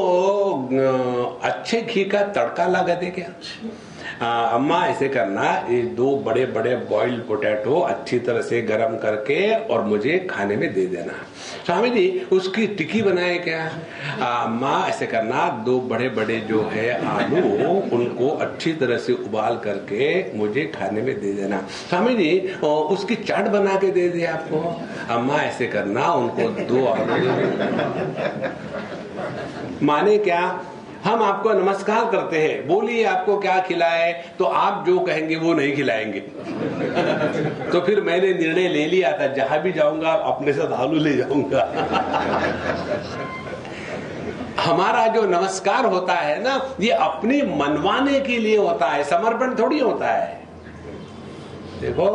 अच्छे घी का तड़का लगा दे क्या? अम्मा ऐसे करना, ये 2 बड़े बड़े बॉइल्ड पोटैटो अच्छी तरह से गरम करके और मुझे खाने में दे देना। स्वामी जी उसकी टिक्की बनाए क्या? माँ ऐसे करना, 2 बड़े बड़े जो है आलू उनको अच्छी तरह से उबाल करके मुझे खाने में दे देना। स्वामी जी उसकी चाट बना के दे दे आपको। अम्मा ऐसे करना, उनको 2 आलू। माने क्या? हम आपको नमस्कार करते हैं, बोलिए आपको क्या खिलाए, तो आप जो कहेंगे वो नहीं खिलाएंगे। तो फिर मैंने निर्णय ले लिया था, जहां भी जाऊंगा अपने साथ आलू ले जाऊंगा। हमारा जो नमस्कार होता है ना, ये अपनी मनवाने के लिए होता है, समर्पण थोड़ी होता है। देखो,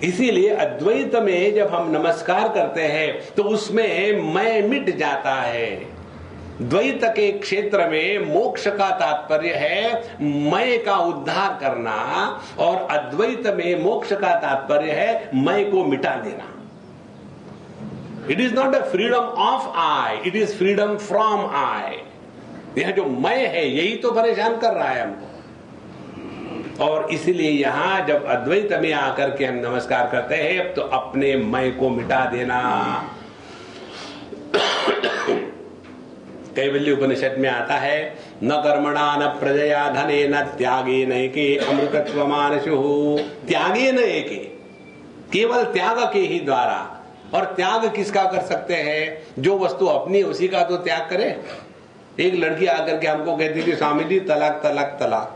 इसीलिए अद्वैत में जब हम नमस्कार करते हैं तो उसमें मैं मिट जाता है। द्वैत के क्षेत्र में मोक्ष का तात्पर्य है मैं का उद्धार करना, और अद्वैत में मोक्ष का तात्पर्य है मैं को मिटा देना। It is not a freedom of I, it is freedom from I. यह जो मैं है यही तो परेशान कर रहा है हमको। और इसलिए यहां जब अद्वैत में आकर के हम नमस्कार करते हैं तो अपने मैं को मिटा देना। कैवल्य उपनिषद में आता है, न कर्मणा न प्रजया धने न त्यागे नैके अमृतत्वमानशु। त्यागे न एके, केवल त्याग के ही द्वारा। और त्याग किसका कर सकते हैं? जो वस्तु अपनी उसी का तो त्याग करे। एक लड़की आकर के हमको कहती थी, स्वामी जी तलाक तलाक तलाक।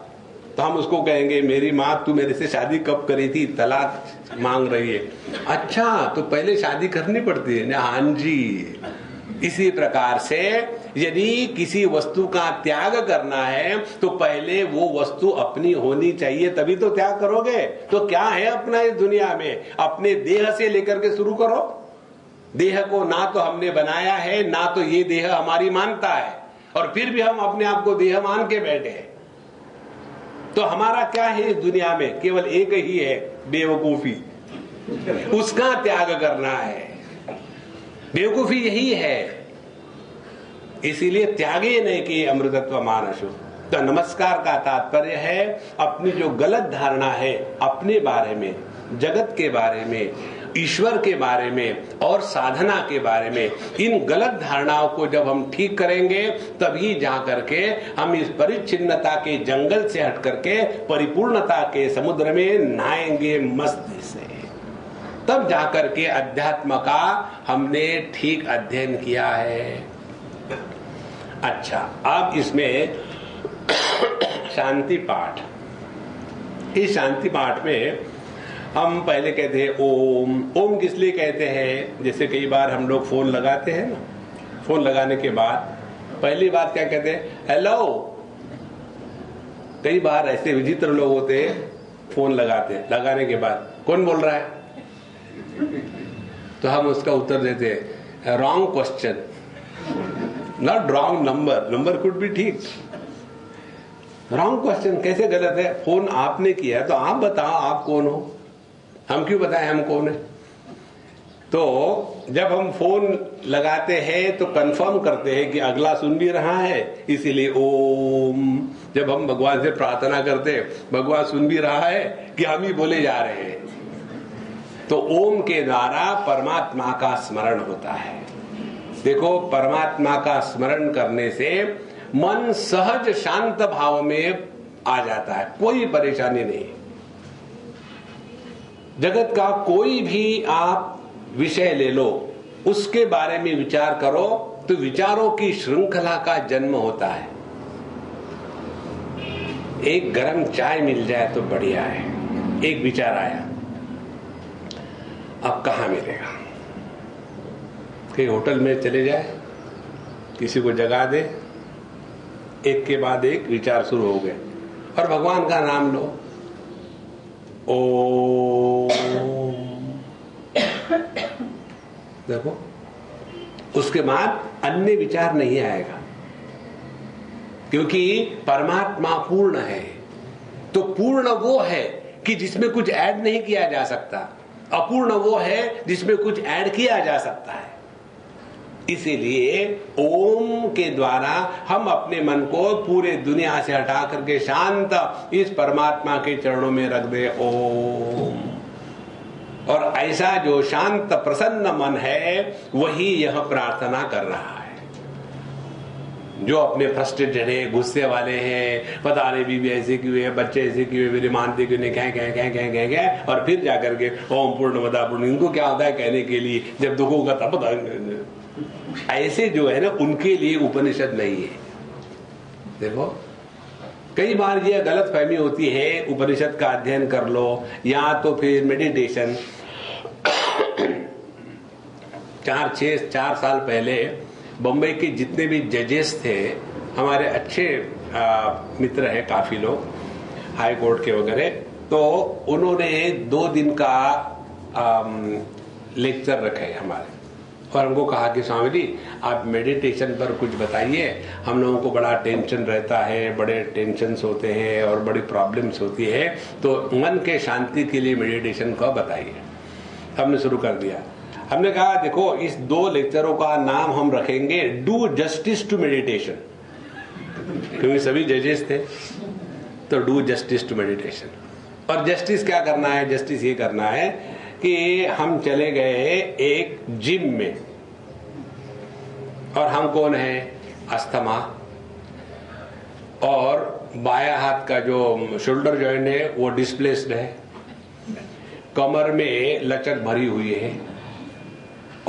तो हम उसको कहेंगे, मेरी माँ तू मेरे से शादी कब करी थी, तलाक मांग रही है। अच्छा, तो पहले शादी करनी पड़ती है ना? हाँ जी। इसी प्रकार से यदि किसी वस्तु का त्याग करना है तो पहले वो वस्तु अपनी होनी चाहिए, तभी तो त्याग करोगे। तो क्या है अपना इस दुनिया में? अपने देह से लेकर के शुरू करो। देह को ना तो हमने बनाया है, ना तो ये देह हमारी मानता है, और फिर भी हम अपने आप को देह मान के बैठे हैं। तो हमारा क्या है इस दुनिया में? केवल एक ही है, बेवकूफी। उसका त्याग करना है। बेवकूफी यही है। इसीलिए त्यागे नहीं कि अमृतत्व मानसु। तो नमस्कार का तात्पर्य है अपनी जो गलत धारणा है अपने बारे में, जगत के बारे में, ईश्वर के बारे में और साधना के बारे में, इन गलत धारणाओं को जब हम ठीक करेंगे तभी जाकर के हम इस परिच्छिन्नता के जंगल से हट करके परिपूर्णता के समुद्र में नहाएंगे मस्ती से। तब जाकर के अध्यात्म का हमने ठीक अध्ययन किया है। अच्छा, अब इसमें शांति पाठ। इस शांति पाठ में हम पहले कहते हैं ओम। ओम किस लिए कहते हैं? जैसे कई बार हम लोग फोन लगाते हैं ना, फोन लगाने के बाद पहली बात क्या कहते हैं? हेलो। कई बार ऐसे विचित्र लोग होते हैं, फोन लगाते हैं, लगाने के बाद कौन बोल रहा है? तो हम उसका उत्तर देते हैं wrong question, not wrong number. Number could भी ठीक, रॉन्ग क्वेश्चन। कैसे गलत है? फोन आपने किया है तो आप बताओ आप कौन हो, हम क्यों बताएं हम कौन है? तो जब हम फोन लगाते हैं तो कंफर्म करते हैं कि अगला सुन भी रहा है, इसीलिए ओम। जब हम भगवान से प्रार्थना करते हैं, भगवान सुन भी रहा है कि हम ही बोले जा रहे हैं। तो ओम के द्वारा परमात्मा का स्मरण होता है। देखो, परमात्मा का स्मरण करने से मन सहज शांत भाव में आ जाता है, कोई परेशानी नहीं। जगत का कोई भी आप विषय ले लो, उसके बारे में विचार करो तो विचारों की श्रृंखला का जन्म होता है। एक गरम चाय मिल जाए तो बढ़िया है। एक विचार आया, अब कहां मिलेगा? कहीं होटल में चले जाए, किसी को जगा दे, एक के बाद एक विचार शुरू हो गए, और भगवान का नाम लो, ओम। देखो, उसके बाद अन्य विचार नहीं आएगा, क्योंकि परमात्मा पूर्ण है। तो पूर्ण वो है कि जिसमें कुछ ऐड नहीं किया जा सकता, अपूर्ण वो है जिसमें कुछ ऐड किया जा सकता है। इसीलिए ओम के द्वारा हम अपने मन को पूरे दुनिया से हटा करके शांत इस परमात्मा के चरणों में रख दे। ओम। और ऐसा जो शांत प्रसन्न मन है वही यह प्रार्थना कर रहा है। जो अपने फ्रस्ट्रेटेड है, गुस्से वाले हैं, पता नहीं बीवी ऐसे क्यों है, बच्चे ऐसे क्यों है, मेरे मानते क्यों नहीं, कह और फिर जाकर के ओम पूर्णमदः पूर्ण, इनको क्या होता है कहने के लिए, जब दुख होगा तब पता। ऐसे जो है ना उनके लिए उपनिषद नहीं है। देखो कई बार ये गलत फहमी होती है, उपनिषद का अध्ययन कर लो या तो फिर मेडिटेशन। 4 साल पहले बम्बई के जितने भी जजेस थे, हमारे अच्छे मित्र हैं काफी लोग हाई कोर्ट के वगैरह, तो उन्होंने 2 दिन का लेक्चर रखे हमारे और हमको कहा कि स्वामी जी आप मेडिटेशन पर कुछ बताइए, हम लोगों को बड़ा टेंशन रहता है, बड़े टेंशन्स होते हैं और बड़ी प्रॉब्लम्स होती है, तो मन के शांति के लिए मेडिटेशन को बताइए। हमने शुरू कर दिया। हमने कहा देखो इस 2 लेक्चरों का नाम हम रखेंगे डू जस्टिस टू मेडिटेशन, क्योंकि सभी जजेस थे, तो डू जस्टिस टू मेडिटेशन। और जस्टिस क्या करना है? जस्टिस ये करना है कि हम चले गए एक जिम में और हम कौन है? अस्थमा, और बाया हाथ का जो शोल्डर जॉइंट है वो डिस्प्लेस्ड है, कमर में लचक भरी हुई है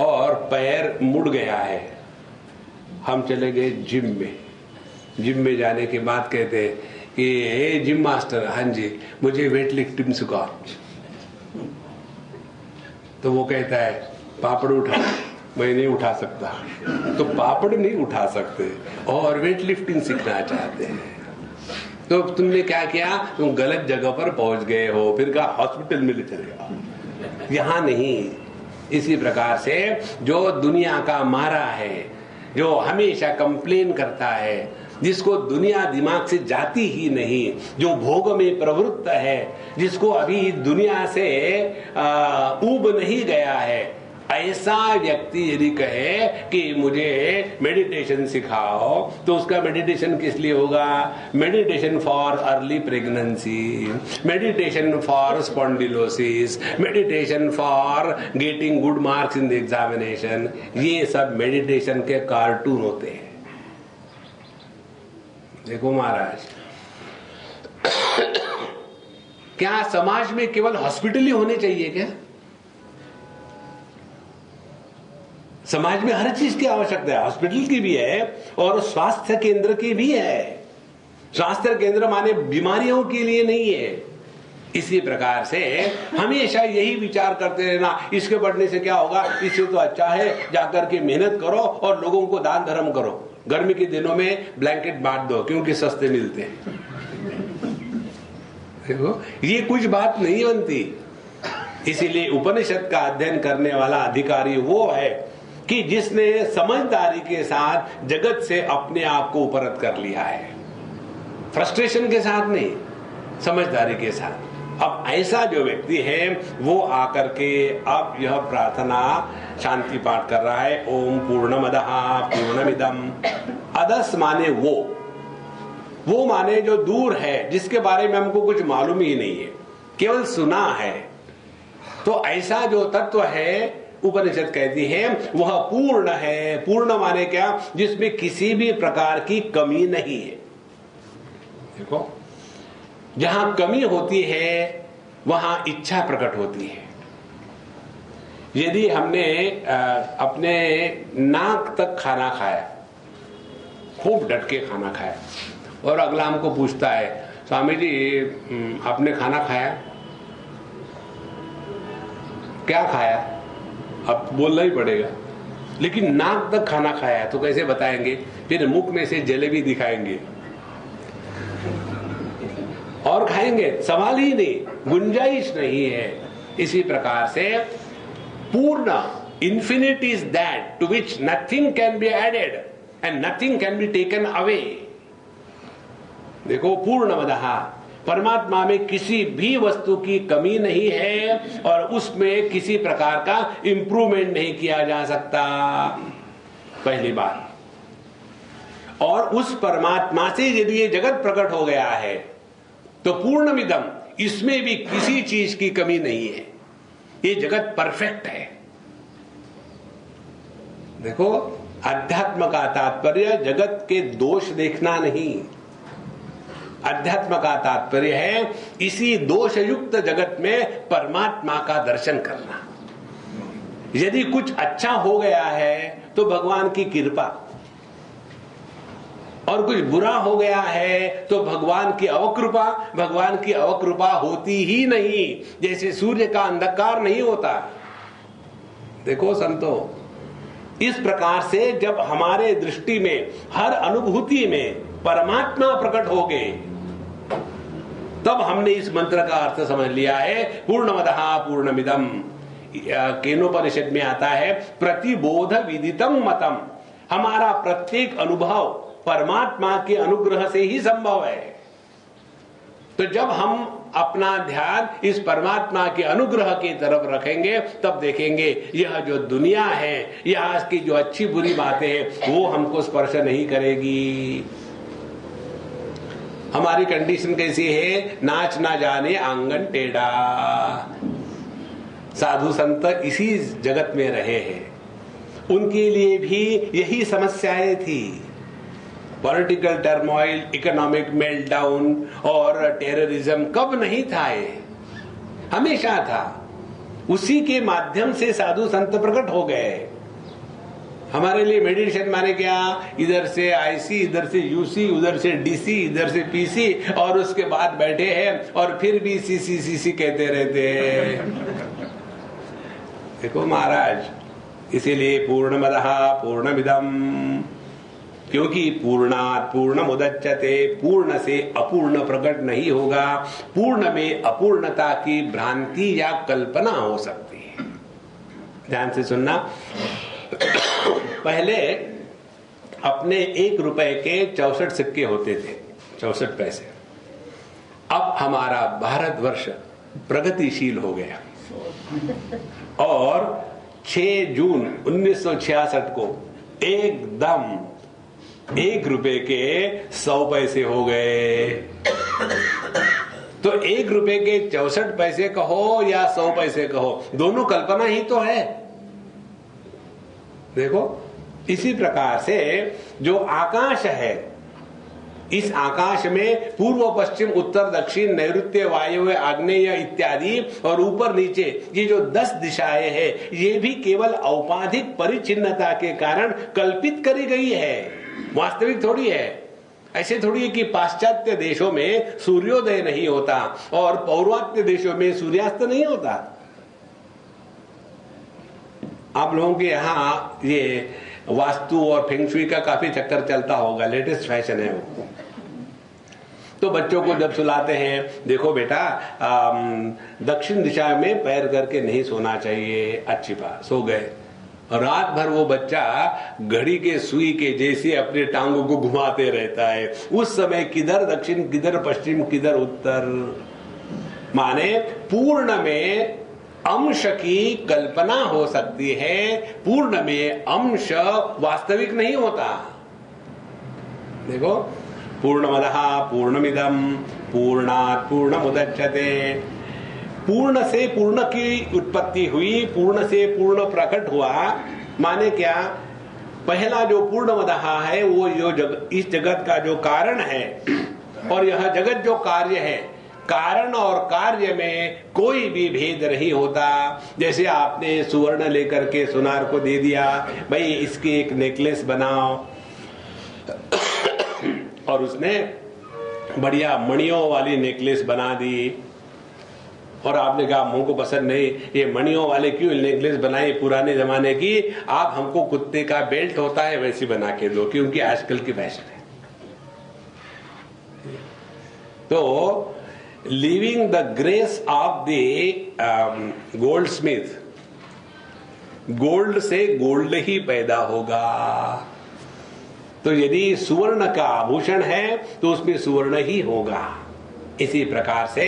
और पैर मुड़ गया है। हम चले गए जिम में। जिम में जाने के बाद कहते हैं कि हे जिम मास्टर, हाँ जी मुझे वेट लिफ्टिंग सिखा। तो वो कहता है पापड़ उठा, मैं नहीं उठा सकता। तो पापड़ नहीं उठा सकते और वेट लिफ्टिंग सीखना चाहते हैं, तो तुमने क्या किया? तुम गलत जगह पर पहुंच गए हो। फिर कहा हॉस्पिटल में ले चलेगा, यहाँ नहीं। इसी प्रकार से जो दुनिया का मारा है, जो हमेशा कंप्लेन करता है, जिसको दुनिया दिमाग से जाती ही नहीं, जो भोग में प्रवृत्त है, जिसको अभी दुनिया से ऊब नहीं गया है, ऐसा व्यक्ति यदि कहे कि मुझे मेडिटेशन सिखाओ, तो उसका मेडिटेशन किस लिए होगा? Meditation for early pregnancy, meditation for spondylosis, meditation for getting good marks in the examination. ये सब मेडिटेशन के कार्टून होते हैं। देखो महाराज, क्या समाज में केवल हॉस्पिटल ही होने चाहिए क्या? समाज में हर चीज की आवश्यकता है, हॉस्पिटल की भी है और स्वास्थ्य केंद्र की भी है। स्वास्थ्य केंद्र माने बीमारियों के लिए नहीं है। इसी प्रकार से हमेशा यही विचार करते रहना, इसके बढ़ने से क्या होगा, इससे तो अच्छा है जाकर के मेहनत करो और लोगों को दान धर्म करो। गर्मी के दिनों में ब्लैंकेट बांट दो क्योंकि सस्ते मिलते हैं। देखो ये कुछ बात नहीं बनती। इसीलिए उपनिषद का अध्ययन करने वाला अधिकारी वो है कि जिसने समझदारी के साथ जगत से अपने आप को उपरत कर लिया है, फ्रस्ट्रेशन के साथ नहीं, समझदारी के साथ। अब ऐसा जो व्यक्ति है वो आकर के अब यह प्रार्थना शांति पाठ कर रहा है, ओम पूर्णमदः पूर्णमिदम्। अदस माने वो माने जो दूर है, जिसके बारे में हमको कुछ मालूम ही नहीं है, केवल सुना है। तो ऐसा जो तत्व है उपनिषद कहती है वह पूर्ण है। पूर्ण माने क्या? जिसमें किसी भी प्रकार की कमी नहीं है। देखो जहां कमी होती है वहां इच्छा प्रकट होती है। यदि हमने अपने नाक तक खाना खाया, खूब डट के खाना खाया, और अगला हमको पूछता है स्वामी जी आपने खाना खाया? क्या खाया? अब बोलना ही पड़ेगा, लेकिन नाक तक खाना खाया तो कैसे बताएंगे? फिर मुख में से जलेबी दिखाएंगे और खाएंगे, सवाल ही नहीं, गुंजाइश नहीं है। इसी प्रकार से पूर्ण, infinite is that to which nothing can be added and nothing can be taken away। देखो पूर्णमदः, परमात्मा में किसी भी वस्तु की कमी नहीं है और उसमें किसी प्रकार का इंप्रूवमेंट नहीं किया जा सकता, पहली बात। और उस परमात्मा से यदि ये जगत प्रकट हो गया है तो पूर्णमिदम्, इसमें भी किसी चीज की कमी नहीं है। ये जगत परफेक्ट है। देखो, अध्यात्म का तात्पर्य जगत के दोष देखना नहीं, अध्यात्म का तात्पर्य है इसी दोष युक्त जगत में परमात्मा का दर्शन करना। यदि कुछ अच्छा हो गया है तो भगवान की कृपा, और कुछ बुरा हो गया है तो भगवान की अवकृपा। भगवान की अवकृपा होती ही नहीं, जैसे सूर्य का अंधकार नहीं होता। देखो संतो, इस प्रकार से जब हमारे दृष्टि में हर अनुभूति में परमात्मा प्रकट हो गए, तब हमने इस मंत्र का अर्थ समझ लिया है। पूर्णमदः पूर्णमिदम्, केनोपनिषद में आता है, प्रतिबोध विदितम मतम। हमारा प्रत्येक अनुभव परमात्मा के अनुग्रह से ही संभव है। तो जब हम अपना ध्यान इस परमात्मा के अनुग्रह की तरफ रखेंगे, तब देखेंगे यह जो दुनिया है, यह की जो अच्छी बुरी बातें हैं, वो हमको स्पर्श नहीं करेगी। हमारी कंडीशन कैसी है? नाच ना जाने आंगन टेढ़ा। साधु संत इसी जगत में रहे हैं, उनके लिए भी यही समस्याएं थी। पॉलिटिकल टर्मोइल, इकोनॉमिक मेल्टडाउन और टेररिज्म कब नहीं था? ये हमेशा था। उसी के माध्यम से साधु संत प्रकट हो गए। हमारे लिए मेडिटेशन माने क्या? इधर से आईसी, इधर से यूसी, उधर से डीसी, इधर से पीसी, और उसके बाद बैठे हैं और फिर भी सीसी सीसी कहते रहते हैं। देखो महाराज, इसीलिए पूर्णमदः पूर्णमिदम्, क्योंकि पूर्णात् पूर्णमुदच्यते, पूर्ण से अपूर्ण प्रकट नहीं होगा। पूर्ण में अपूर्णता की भ्रांति या कल्पना हो सकती है। ध्यान से सुनना। पहले अपने 1 रुपए के 64 सिक्के होते थे, 64 पैसे। अब हमारा भारतवर्ष प्रगतिशील हो गया और 6 जून 1966 को एकदम 1 रुपए के 100 पैसे हो गए। तो 1 रुपए के 64 पैसे कहो या 100 पैसे कहो, दोनों कल्पना ही तो है। देखो, इसी प्रकार से जो आकाश है, इस आकाश में पूर्व पश्चिम उत्तर दक्षिण नैऋत्य वायव्य आग्नेय इत्यादि और ऊपर नीचे ये जो 10 दिशाएं हैं, ये भी केवल औपाधिक परिचिन्नता के कारण कल्पित करी गई है, वास्तविक थोड़ी है। ऐसे थोड़ी है कि पाश्चात्य देशों में सूर्योदय नहीं होता और पौर्वात्य देशों में सूर्यास्त नहीं होता। आप लोगों के यहाँ ये वास्तु और फेंगशुई का काफी चक्कर चलता होगा, लेटेस्ट फैशन है वो। तो बच्चों को जब सुलाते हैं, देखो बेटा दक्षिण दिशा में पैर करके नहीं सोना चाहिए, अच्छी बात, सो गए। और रात भर वो बच्चा घड़ी के सुई के जैसे अपने टांगों को घुमाते रहता है। उस समय किधर दक्षिण, किधर पश्चिम, किधर उत्तर। माने पूर्ण में अंश की कल्पना हो सकती है, पूर्ण में अंश वास्तविक नहीं होता। देखो, पूर्णमदः पूर्णमिदम् पूर्णात् पूर्णमुदच्यते। पूर्ण से पूर्ण की उत्पत्ति हुई, पूर्ण से पूर्ण प्रकट हुआ। माने क्या? पहला जो पूर्णमदः है वो जो इस जगत का जो कारण है, और यह जगत जो कार्य है, कारण और कार्य में कोई भी भेद नहीं होता। जैसे आपने सुवर्ण लेकर के सुनार को दे दिया, भाई इसकी एक नेकलेस बनाओ, और उसने बढ़िया मणियों वाली नेकलेस बना दी, और आपने कहा मुझको पसंद नहीं, ये मणियों वाले क्यों नेकलेस बनाई पुराने जमाने की, आप हमको कुत्ते का बेल्ट होता है वैसी बना के दो, क्योंकि आजकल की फैशन है। तो living the grace of the gold Smith, gold से गोल्ड ही पैदा होगा। तो यदि सुवर्ण का आभूषण है तो उसमें सुवर्ण ही होगा। इसी प्रकार से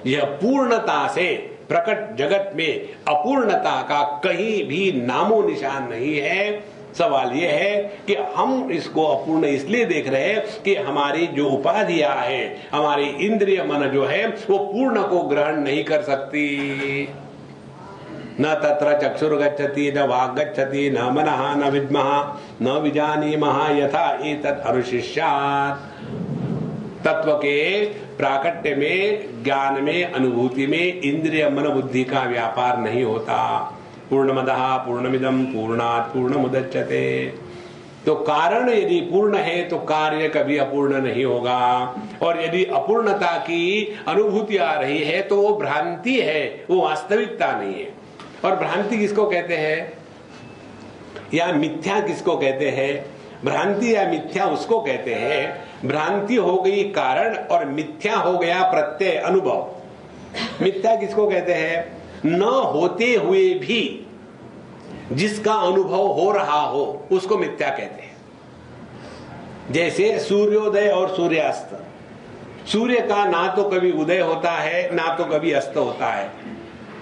यह पूर्णता से प्रकट जगत में अपूर्णता का कहीं भी नामो निशान नहीं है। सवाल यह है कि हम इसको अपूर्ण इसलिए देख रहे हैं कि हमारी जो उपाधियां है, हमारी इंद्रिय मन जो है, वो पूर्ण को ग्रहण नहीं कर सकती। न तत्र चक्षुर्गच्छति न वाक् गच्छति न मनः न विद्मः न विजानीमः यथा एतत् अनुशिष्यात्। तत्व के प्राकट्य में, ज्ञान में, अनुभूति में इंद्रिय मन बुद्धि का व्यापार नहीं होता। पूर्णमदः पूर्णमिदं पूर्णात् पूर्णमुदच्यते। तो कारण यदि पूर्ण है तो कार्य कभी अपूर्ण नहीं होगा, और यदि अपूर्णता की अनुभूति आ रही है तो वो भ्रांति है, वो वास्तविकता नहीं है। और भ्रांति किसको कहते हैं या मिथ्या किसको कहते हैं? भ्रांति या मिथ्या उसको कहते हैं, भ्रांति हो गई कारण और मिथ्या हो गया प्रत्यय अनुभव। मिथ्या किसको कहते हैं? न होते हुए भी जिसका अनुभव हो रहा हो उसको मिथ्या कहते हैं। जैसे सूर्योदय और सूर्यास्त। सूर्य का ना तो कभी उदय होता है ना तो कभी अस्त होता है।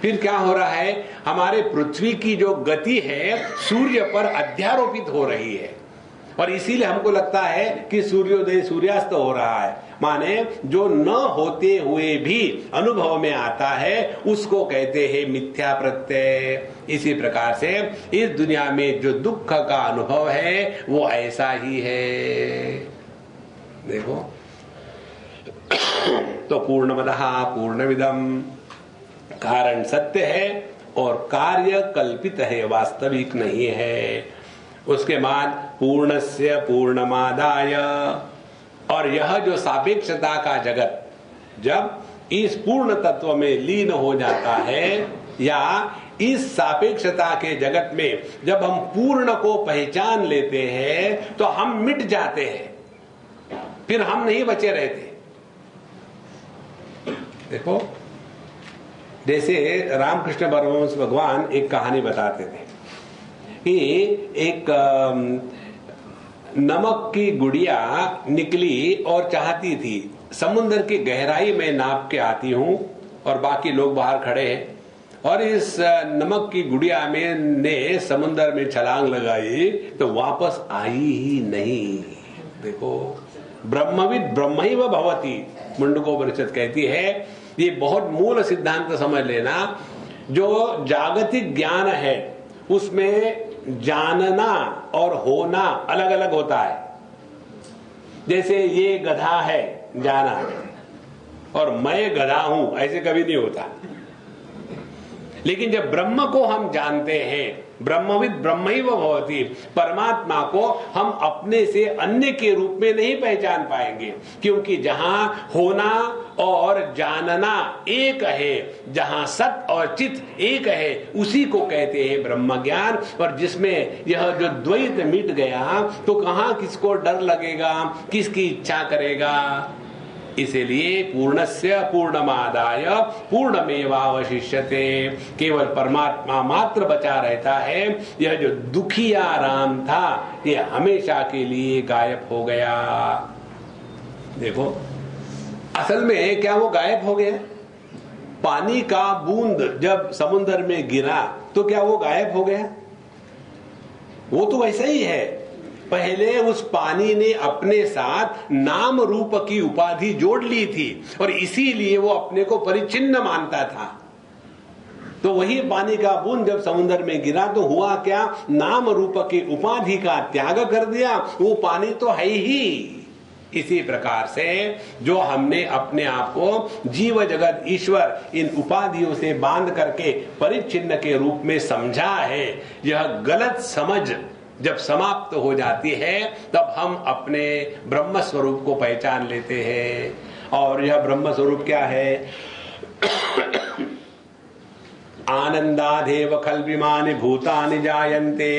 फिर क्या हो रहा है? हमारे पृथ्वी की जो गति है सूर्य पर अध्यारोपित हो रही है, और इसीलिए हमको लगता है कि सूर्योदय सूर्यास्त हो रहा है। माने जो न होते हुए भी अनुभव में आता है उसको कहते हैं मिथ्या प्रत्यय। इसी प्रकार से इस दुनिया में जो दुख का अनुभव है वो ऐसा ही है। देखो, तो पूर्णमदः पूर्णमिदं, कारण सत्य है और कार्य कल्पित है, वास्तविक नहीं है। उसके बाद पूर्णस्य पूर्णमादाय, और यह जो सापेक्षता का जगत जब इस पूर्ण तत्व में लीन हो जाता है, या इस सापेक्षता के जगत में जब हम पूर्ण को पहचान लेते हैं तो हम मिट जाते हैं, फिर हम नहीं बचे रहते। देखो, जैसे रामकृष्ण परमहंस भगवान एक कहानी बताते थे कि एक नमक की गुड़िया निकली और चाहती थी समुद्र की गहराई में नाप के आती हूं, और बाकी लोग बाहर खड़े हैं, और इस नमक की गुड़िया में ने समुद्र में छलांग लगाई तो वापस आई ही नहीं। देखो, ब्रह्मविद ब्रह्मैव भवति, मुंडकोपनिषद कहती है। ये बहुत मूल सिद्धांत समझ लेना। जो जागतिक ज्ञान है उसमें जानना और होना अलग अलग होता है। जैसे ये गधा है जाना, और मैं गधा हूं ऐसे कभी नहीं होता। लेकिन जब ब्रह्म को हम जानते हैं, ब्रह्मविद ब्रह्मैव भवति, परमात्मा को हम अपने से अन्य के रूप में नहीं पहचान पाएंगे, क्योंकि जहां होना और जानना एक है, जहां सत और चित एक है, उसी को कहते हैं ब्रह्म ज्ञान। और जिसमें यह जो द्वैत मिट गया तो कहां किसको डर लगेगा, किसकी इच्छा करेगा। इसीलिए पूर्णस्य पूर्णमादाय पूर्णमेवावशिष्यते, केवल परमात्मा मात्र बचा रहता है। यह जो दुखिया राम था ये हमेशा के लिए गायब हो गया। देखो, असल में क्या वो गायब हो गया? पानी का बूंद जब समुद्र में गिरा तो क्या वो गायब हो गया? वो तो वैसा ही है। पहले उस पानी ने अपने साथ नाम रूप की उपाधि जोड़ ली थी, और इसीलिए वो अपने को परिचिन्न मानता था। तो वही पानी का बूंद जब समुद्र में गिरा तो हुआ क्या? नाम रूप की उपाधि का त्याग कर दिया, वो पानी तो है ही। इसी प्रकार से जो हमने अपने आप को जीव जगत ईश्वर इन उपाधियों से बांध करके परिच्छिन्न के रूप में समझा है, यह गलत समझ जब समाप्त हो जाती है तब हम अपने ब्रह्म स्वरूप को पहचान लेते हैं। और यह ब्रह्म स्वरूप क्या है? आनंदादेव खल्विमानि भूतानि जायन्ते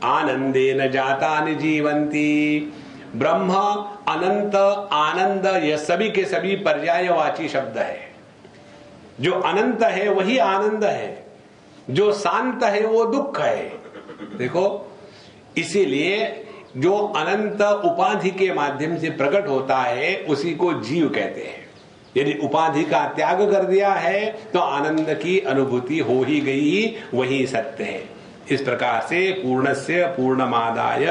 आनंदेन जातानि जीवन्ति। ब्रह्म, अनंत, आनंद, यह सभी के सभी पर्यायवाची शब्द है। जो अनंत है वही आनंद है, जो शांत है वो दुख है। देखो, इसीलिए जो अनंत उपाधि के माध्यम से प्रकट होता है उसी को जीव कहते हैं। यदि उपाधि का त्याग कर दिया है तो आनंद की अनुभूति हो ही गई, वही सत्य है। इस प्रकार से पूर्णस्य पूर्णमादाय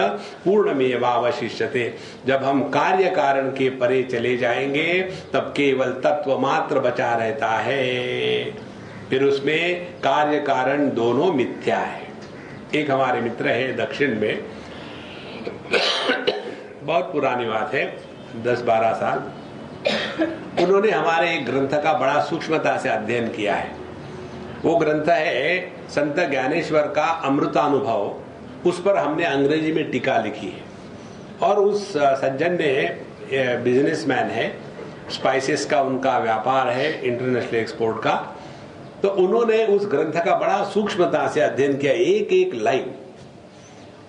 पूर्णमेवावशिष्यते। जब हम कार्य कारण के परे चले जाएंगे तब केवल तत्व मात्र बचा रहता है। फिर उसमें कार्य कारण दोनों मिथ्या है। एक हमारे मित्र है दक्षिण में, बहुत पुरानी बात है, 10-12 साल, उन्होंने हमारे एक ग्रंथ का बड़ा सूक्ष्मता से अध्ययन किया है। वो ग्रंथ है संत ज्ञानेश्वर का अमृतानुभव। उस पर हमने अंग्रेजी में टीका लिखी है। और उस सज्जन ने, बिजनेसमैन है, स्पाइसेस का उनका व्यापार है, इंटरनेशनल एक्सपोर्ट का, तो उन्होंने उस ग्रंथ का बड़ा सूक्ष्मता से अध्ययन किया, एक एक लाइन।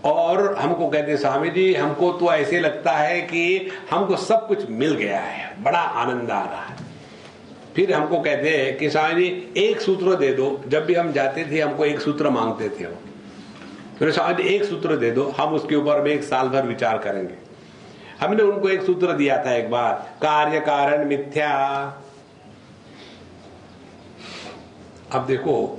और हमको कहते स्वामी जी हमको तो ऐसे लगता है कि हमको सब कुछ मिल गया है, बड़ा आनंद आ रहा है। फिर हमको कहते हैं कि स्वामी जी एक सूत्र दे दो। जब भी हम जाते थे हमको एक सूत्र मांगते थे वो, तो स्वामी जी एक सूत्र दे दो, हम उसके ऊपर में 1 साल भर विचार करेंगे। हमने उनको एक सूत्र दिया था एक बार, कार्य कारण मिथ्या। अब देखो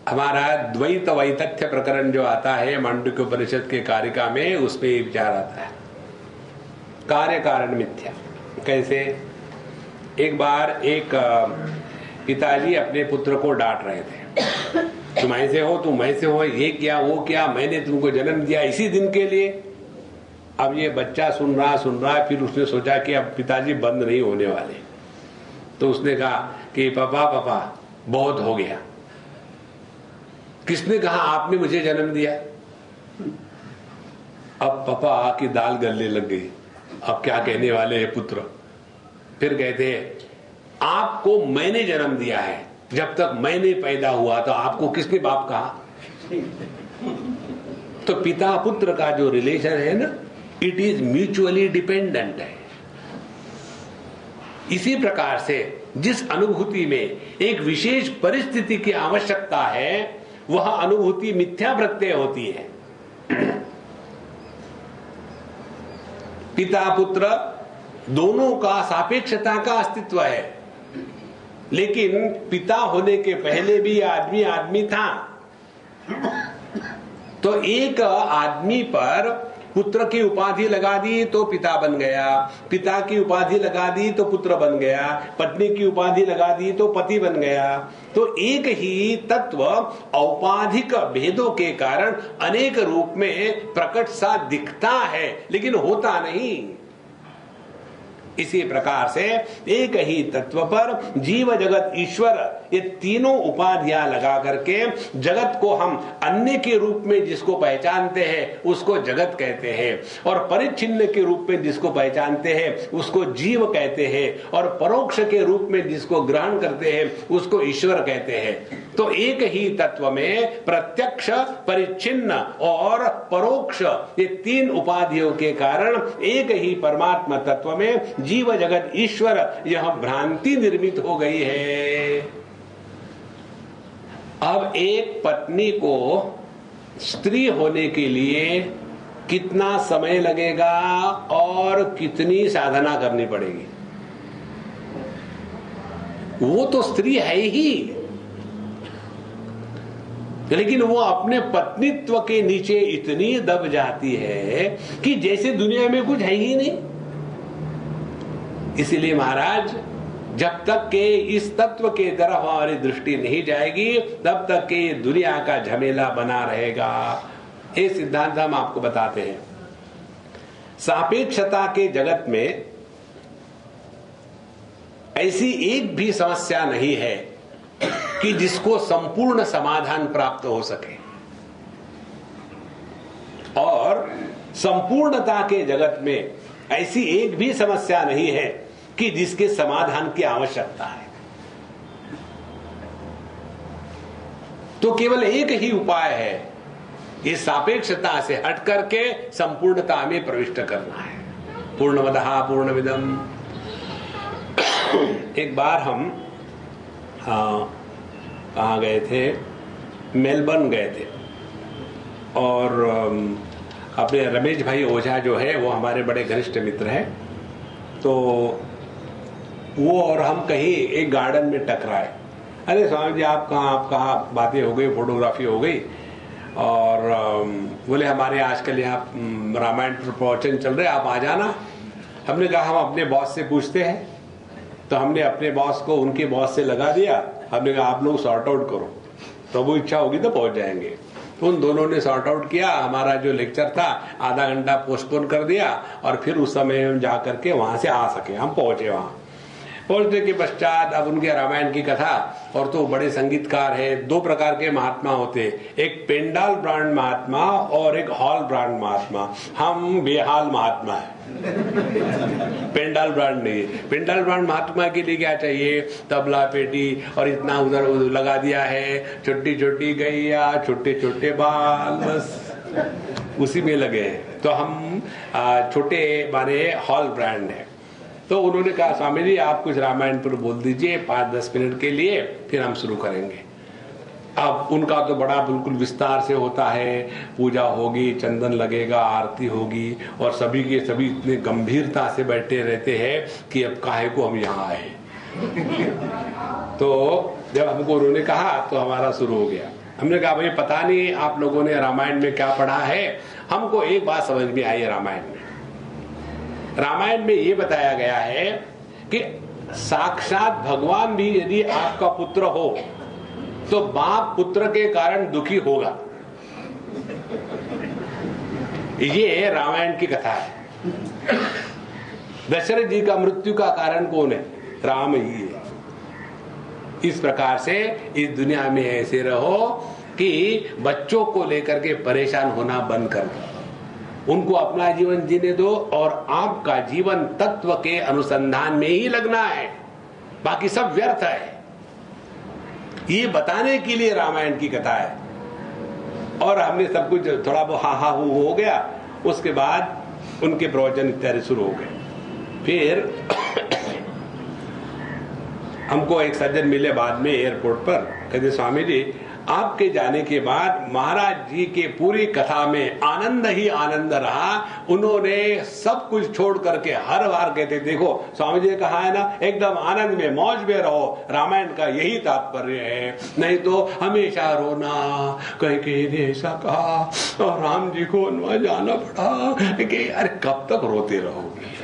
हमारा द्वैत वैतथ्य प्रकरण जो आता है मांडुक्य उपनिषद के कारिका में, उसमें विचार आता है कार्य कारण मिथ्या। कैसे? एक बार एक पिताजी अपने पुत्र को डांट रहे थे, तुम ऐसे हो, तुम ऐसे हो, ये क्या वो क्या, मैंने तुमको जन्म दिया इसी दिन के लिए। अब ये बच्चा सुन रहा, फिर उसने सोचा कि अब पिताजी बंद नहीं होने वाले, तो उसने कहा कि पापा बहुत हो गया। किसने कहा आपने मुझे जन्म दिया? अब पापा की दाल गलने लग गई, अब क्या कहने वाले हैं पुत्र। फिर कहते आपको मैंने जन्म दिया है, जब तक मैंने पैदा हुआ तो आपको किसने बाप कहा? तो पिता पुत्र का जो रिलेशन है ना, इट इज म्यूचुअली डिपेंडेंट है। इसी प्रकार से जिस अनुभूति में एक विशेष परिस्थिति की आवश्यकता है, वह अनुभूति मिथ्या प्रत्यय होती है। पिता पुत्र दोनों का सापेक्षता का अस्तित्व है, लेकिन पिता होने के पहले भी आदमी आदमी था। तो एक आदमी पर पुत्र की उपाधि लगा दी तो पिता बन गया, पिता की उपाधि लगा दी तो पुत्र बन गया, पत्नी की उपाधि लगा दी तो पति बन गया। तो एक ही तत्व औपाधिक भेदों के कारण अनेक रूप में प्रकट सा दिखता है, लेकिन होता नहीं। इसी प्रकार से एक ही तत्व पर जीव जगत ईश्वर ये तीनों उपाधियां लगा करके जगत को हम अन्य के रूप में जिसको पहचानते हैं उसको जगत कहते हैं, और परिच्छिन्न के रूप में जिसको पहचानते हैं उसको जीव कहते हैं, और परोक्ष के रूप में जिसको ग्रहण करते हैं उसको ईश्वर कहते हैं। तो एक ही तत्व में प्रत्यक्ष, परिच्छिन्न और परोक्ष ये 3 उपाधियों के कारण एक ही परमात्मा तत्व में जीव जगत ईश्वर यह भ्रांति निर्मित हो गई है। अब एक पत्नी को स्त्री होने के लिए कितना समय लगेगा और कितनी साधना करनी पड़ेगी? वो तो स्त्री है ही, लेकिन वो अपने पत्नीत्व के नीचे इतनी दब जाती है कि जैसे दुनिया में कुछ है ही नहीं। इसीलिए महाराज, जब तक के इस तत्व के तरफ हमारी दृष्टि नहीं जाएगी तब तक के दुनिया का झमेला बना रहेगा। ये सिद्धांत हम आपको बताते हैं। सापेक्षता के जगत में ऐसी एक भी समस्या नहीं है कि जिसको संपूर्ण समाधान प्राप्त हो सके, और संपूर्णता के जगत में ऐसी एक भी समस्या नहीं है कि जिसके समाधान की आवश्यकता है। तो केवल एक ही उपाय है, इस सापेक्षता से हट करके संपूर्णता में प्रविष्ट करना है। पूर्णमदः पूर्णमिदम्। एक बार हम कहाँ गए थे, मेलबर्न गए थे, और अपने रमेश भाई ओझा जो है वो हमारे बड़े घनिष्ठ मित्र हैं। तो वो और हम कहीं एक गार्डन में टकराए। अरे स्वामी जी आप कहाँ बातें हो गई, फोटोग्राफी हो गई, और बोले हमारे आजकल यहाँ रामायण प्रवचन चल रहे, आप आ जाना। हमने कहा हम अपने बॉस से पूछते हैं। तो हमने अपने बॉस को उनके बॉस से लगा दिया, हमने कहा आप लोग सॉर्ट आउट करो, तो वो इच्छा होगी तो पहुंच जाएंगे। तो उन दोनों ने सॉर्ट आउट किया, हमारा जो लेक्चर था आधा घंटा पोस्टपोन कर दिया और फिर उस समय हम जा करके वहां से आ सके। हम पहुंचे, वहां पहुंचने के पश्चात अब उनके रामायण की कथा, और तो बड़े संगीतकार है। दो प्रकार के महात्मा होते, एक पेंडाल ब्रांड महात्मा और एक हॉल ब्रांड महात्मा। हम बेहाल महात्मा है, पेंडाल ब्रांड नहीं। पेंडाल ब्रांड महात्मा के लिए क्या चाहिए? तबला पेटी और इतना उधर लगा दिया है, छोटी छोटी गैया, छोटे छोटे बाल, बस उसी में लगे हैं। तो हम छोटे माने हॉल ब्रांड है। तो उन्होंने कहा स्वामी जी आप कुछ रामायण पर बोल दीजिए 5-10 मिनट के लिए, फिर हम शुरू करेंगे। अब उनका तो बड़ा बिल्कुल विस्तार से होता है, पूजा होगी, चंदन लगेगा, आरती होगी, और सभी के सभी इतने गंभीरता से बैठे रहते हैं कि अब काहे को हम यहाँ आए। तो जब हमको उन्होंने कहा तो हमारा शुरू हो गया। हमने कहा भाई पता नहीं आप लोगों ने रामायण में क्या पढ़ा है, हमको एक बात समझ में आई है रामायण में ये बताया गया है कि साक्षात भगवान भी यदि आपका पुत्र हो तो बाप पुत्र के कारण दुखी होगा। ये रामायण की कथा है। दशरथ जी का मृत्यु का कारण कौन है? राम ही है। इस प्रकार से इस दुनिया में ऐसे रहो कि बच्चों को लेकर के परेशान होना बंद कर दो, उनको अपना जीवन जीने दो और आपका जीवन तत्व के अनुसंधान में ही लगना है, बाकी सब व्यर्थ है। ये बताने के लिए रामायण की कथा है। और हमने सब कुछ थोड़ा बहुत हा हा हो गया, उसके बाद उनके प्रवचन इत्यादि शुरू हो गए। फिर हमको एक सज्जन मिले बाद में एयरपोर्ट पर, कहते स्वामी जी आपके जाने के बाद महाराज जी के पूरी कथा में आनंद ही आनंद रहा। उन्होंने सब कुछ छोड़ करके हर बार कहते देखो स्वामी जी ने कहा है ना एकदम आनंद में मौज में रहो, रामायण का यही तात्पर्य है, नहीं तो हमेशा रोना, कहीं ने ऐसा कहा और राम जी को वहां जाना पड़ा कि अरे कब तक रोते रहोगे।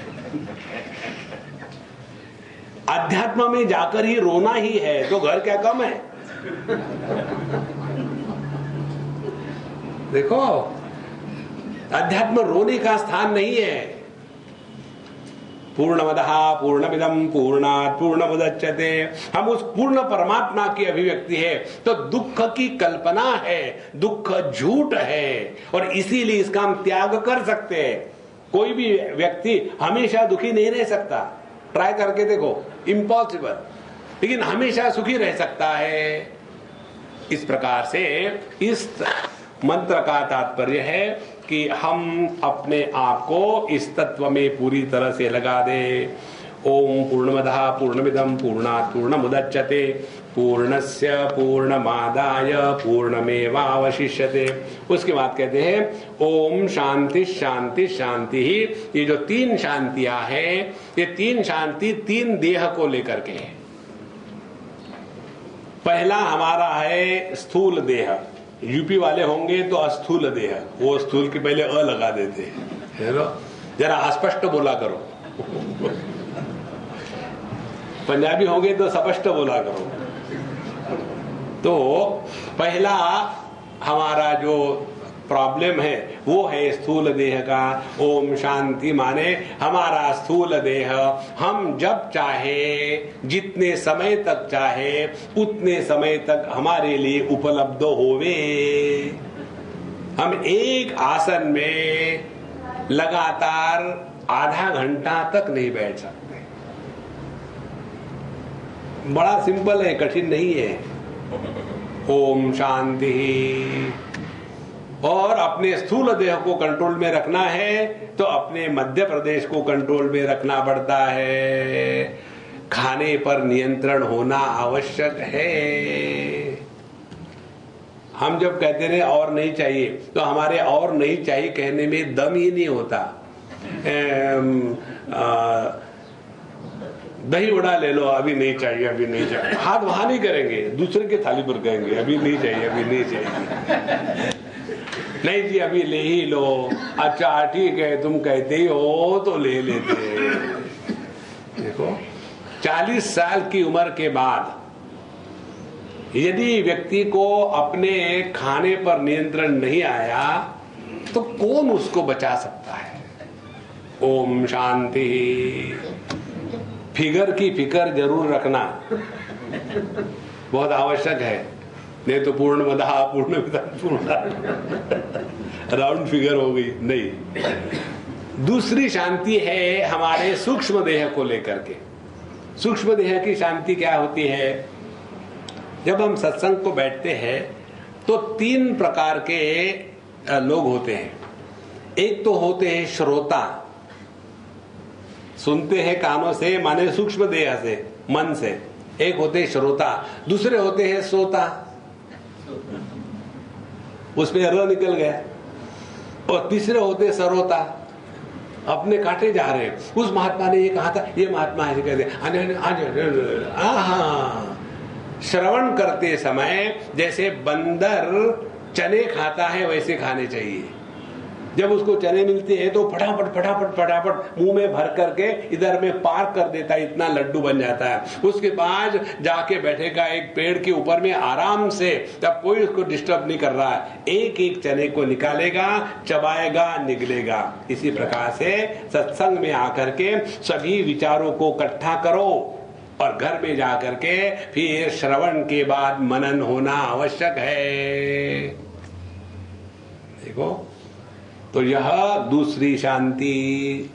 अध्यात्म में जाकर ही रोना ही है तो घर क्या कम है। देखो अध्यात्म रोने का स्थान नहीं है। पूर्णमदः पूर्णमिदं पूर्णात् पूर्णमुदच्यते, हम उस पूर्ण परमात्मा की अभिव्यक्ति है। तो दुख की कल्पना है, दुख झूठ है, और इसीलिए इसका हम त्याग कर सकते हैं। कोई भी व्यक्ति हमेशा दुखी नहीं रह सकता, ट्राई करके देखो, इम्पॉसिबल, लेकिन हमेशा सुखी रह सकता है। इस प्रकार से इस मंत्र का तात्पर्य है कि हम अपने आप को इस तत्व में पूरी तरह से लगा दे। ओम पूर्णमदः पूर्णमिदं पूर्णात् पूर्णमुदच्यते पूर्णस्य पूर्णमादाय पूर्णमेवावशिष्यते। उसके बाद कहते हैं ओम शांति शांति शांति ही। ये जो 3 शांतियां हैं, ये 3 शांति 3 देह को लेकर के है। पहला हमारा है स्थूल देह। यूपी वाले होंगे तो अस्थूल देह, वो स्थूल के पहले अ लगा देते हैं, जरा अस्पष्ट बोला करो। पंजाबी होंगे तो स्पष्ट बोला करो। तो पहला हमारा जो प्रॉब्लम है वो है स्थूल देह का। ओम शांति माने हमारा स्थूल देह हम जब चाहे, जितने समय तक चाहे, उतने समय तक हमारे लिए उपलब्ध होवे। हम एक आसन में लगातार आधा घंटा तक नहीं बैठ सकते। बड़ा सिंपल है, कठिन नहीं है। ओम शांति। और अपने स्थूल देह को कंट्रोल में रखना है तो अपने मध्य प्रदेश को कंट्रोल में रखना पड़ता है। खाने पर नियंत्रण होना आवश्यक है। हम जब कहते रहे और नहीं चाहिए, तो हमारे और नहीं चाहिए कहने में दम ही नहीं होता। दही वड़ा ले लो, अभी नहीं चाहिए, अभी नहीं चाहिए। हाथ वहां नहीं करेंगे, दूसरे के थाली पर कहेंगे अभी नहीं चाहिए, अभी नहीं चाहिए। नहीं जी अभी ले ही लो। अच्छा ठीक है, तुम कहते ही हो तो ले लेते। देखो 40 साल की उम्र के बाद यदि व्यक्ति को अपने खाने पर नियंत्रण नहीं आया तो कौन उसको बचा सकता है? ओम शांति। फिगर की फिकर जरूर रखना बहुत आवश्यक है, नहीं तो पूर्णमदः पूर्णमिदं पूर्णात् राउंड फिगर हो गई। नहीं, दूसरी शांति है हमारे सूक्ष्म देह को लेकर के। सूक्ष्म देह की शांति क्या होती है? जब हम सत्संग को बैठते हैं तो 3 प्रकार के लोग होते हैं। एक तो होते हैं श्रोता, सुनते हैं कानों से, माने सूक्ष्म देह से, मन से। एक होते हैं श्रोता, दूसरे होते हैं सोता, उसमें र निकल गया। और तीसरे होते हैं सरोता, अपने काटे जा रहे हैं। उस महात्मा ने ये कहा था, ये महात्मा ऐसे कहते। श्रवण करते समय जैसे बंदर चने खाता है वैसे खाने चाहिए। जब उसको चने मिलते हैं तो फटाफट फटाफट फटाफट मुंह में भर करके इधर में पार कर देता है, इतना लड्डू बन जाता है। उसके बाद जाके बैठेगा एक पेड़ के ऊपर में आराम से, तब कोई उसको डिस्टर्ब नहीं कर रहा है। एक एक चने को निकालेगा, चबाएगा, निगलेगा। इसी प्रकार से सत्संग में आकर के सभी विचारों को इकट्ठा करो और घर में जाकर के फिर श्रवण के बाद मनन होना आवश्यक है। देखो, तो यह दूसरी शांति।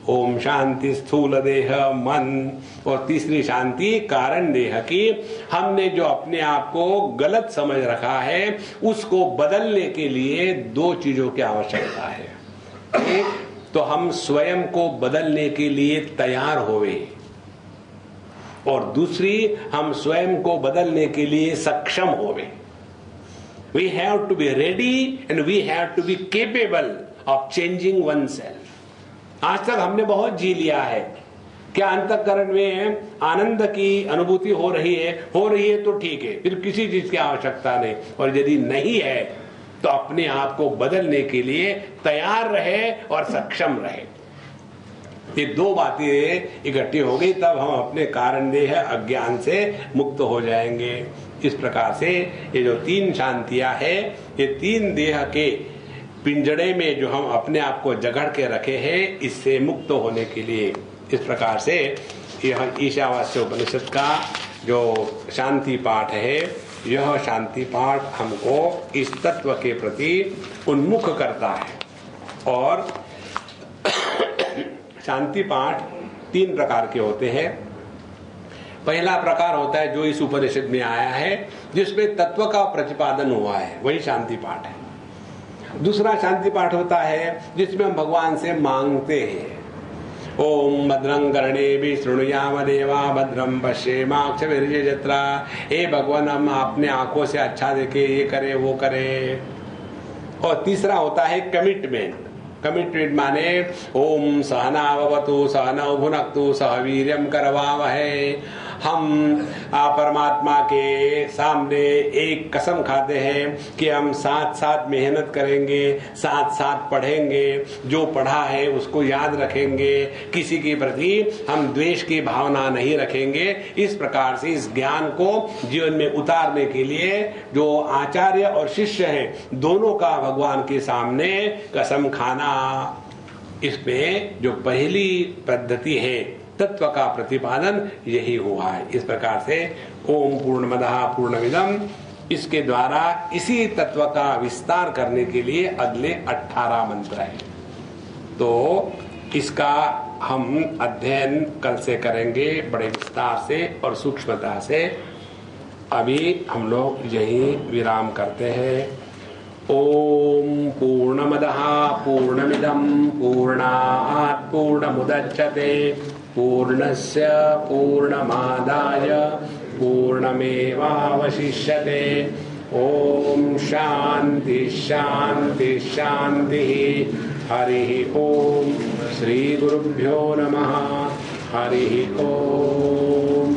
ओम शांति स्थूल देह मन। और तीसरी शांति कारण देह की। हमने जो अपने आप को गलत समझ रखा है उसको बदलने के लिए 2 चीजों की आवश्यकता है। एक तो हम स्वयं को बदलने के लिए तैयार होवे, और दूसरी हम स्वयं को बदलने के लिए सक्षम होवे। We have to be ready and we have to be capable of changing oneself। आज तक हमने बहुत जी लिया है। क्या अंतःकरण में आनंद की अनुभूति हो रही है तो ठीक है, फिर किसी चीज की आवश्यकता नहीं। और यदि नहीं है तो अपने आप को बदलने के लिए तैयार रहे और सक्षम रहे। ये 2 बातें इकट्ठी हो गई तब हम अपने कारण देह अज्ञान से मुक्त हो जाएंगे। इस प्रकार से ये जो 3 शांतियां है, ये 3 देह के पिंजड़े में जो हम अपने आप को जकड़ के रखे हैं, इससे मुक्त होने के लिए इस प्रकार से यह ईशावास्य उपनिषद का जो शांति पाठ है, यह शांति पाठ हमको इस तत्व के प्रति उन्मुख करता है। और शांति पाठ 3 प्रकार के होते हैं। पहला प्रकार होता है जो इस उपनिषद में आया है, जिसमें तत्व का प्रतिपादन हुआ है, वही शांति पाठ है। दूसरा शांति पाठ होता है जिसमें हम भगवान से मांगते हैं। ओम भद्रं कर्णेभिः शृणुयाम देवा भद्रं पश्येमाक्षभिर्यजत्रा। हे भगवान, हम अपने आंखों से अच्छा देखे, ये करे वो करे। और तीसरा होता है कमिटमेंट। कमिटमेंट माने ओम सहनावतु सहनौ भुनक्तु सह वीर्यं करवावहै। हम परमात्मा के सामने एक कसम खाते हैं कि हम साथ साथ मेहनत करेंगे, साथ साथ पढ़ेंगे, जो पढ़ा है उसको याद रखेंगे, किसी के प्रति हम द्वेष की भावना नहीं रखेंगे। इस प्रकार से इस ज्ञान को जीवन में उतारने के लिए जो आचार्य और शिष्य हैं, दोनों का भगवान के सामने कसम खाना। इसमें जो पहली पद्धति है तत्व का प्रतिपादन, यही हुआ है। इस प्रकार से ओम पूर्णमदः पूर्णमिदम्, इसके द्वारा इसी तत्व का विस्तार करने के लिए अगले 18 मंत्र हैं। तो इसका हम अध्ययन कल से करेंगे बड़े विस्तार से और सूक्ष्मता से। अभी हम लोग यही विराम करते हैं। ओम पूर्णमदः पूर्णमिदं पूर्णात् पूर्णमुदच्यते पूर्णस्य पूर्णमादाय पूर्णमेवावशिष्यते। ओम शांति शांति शांति। हरि ओम। श्री गुरुभ्यो नमः। हरि ओम।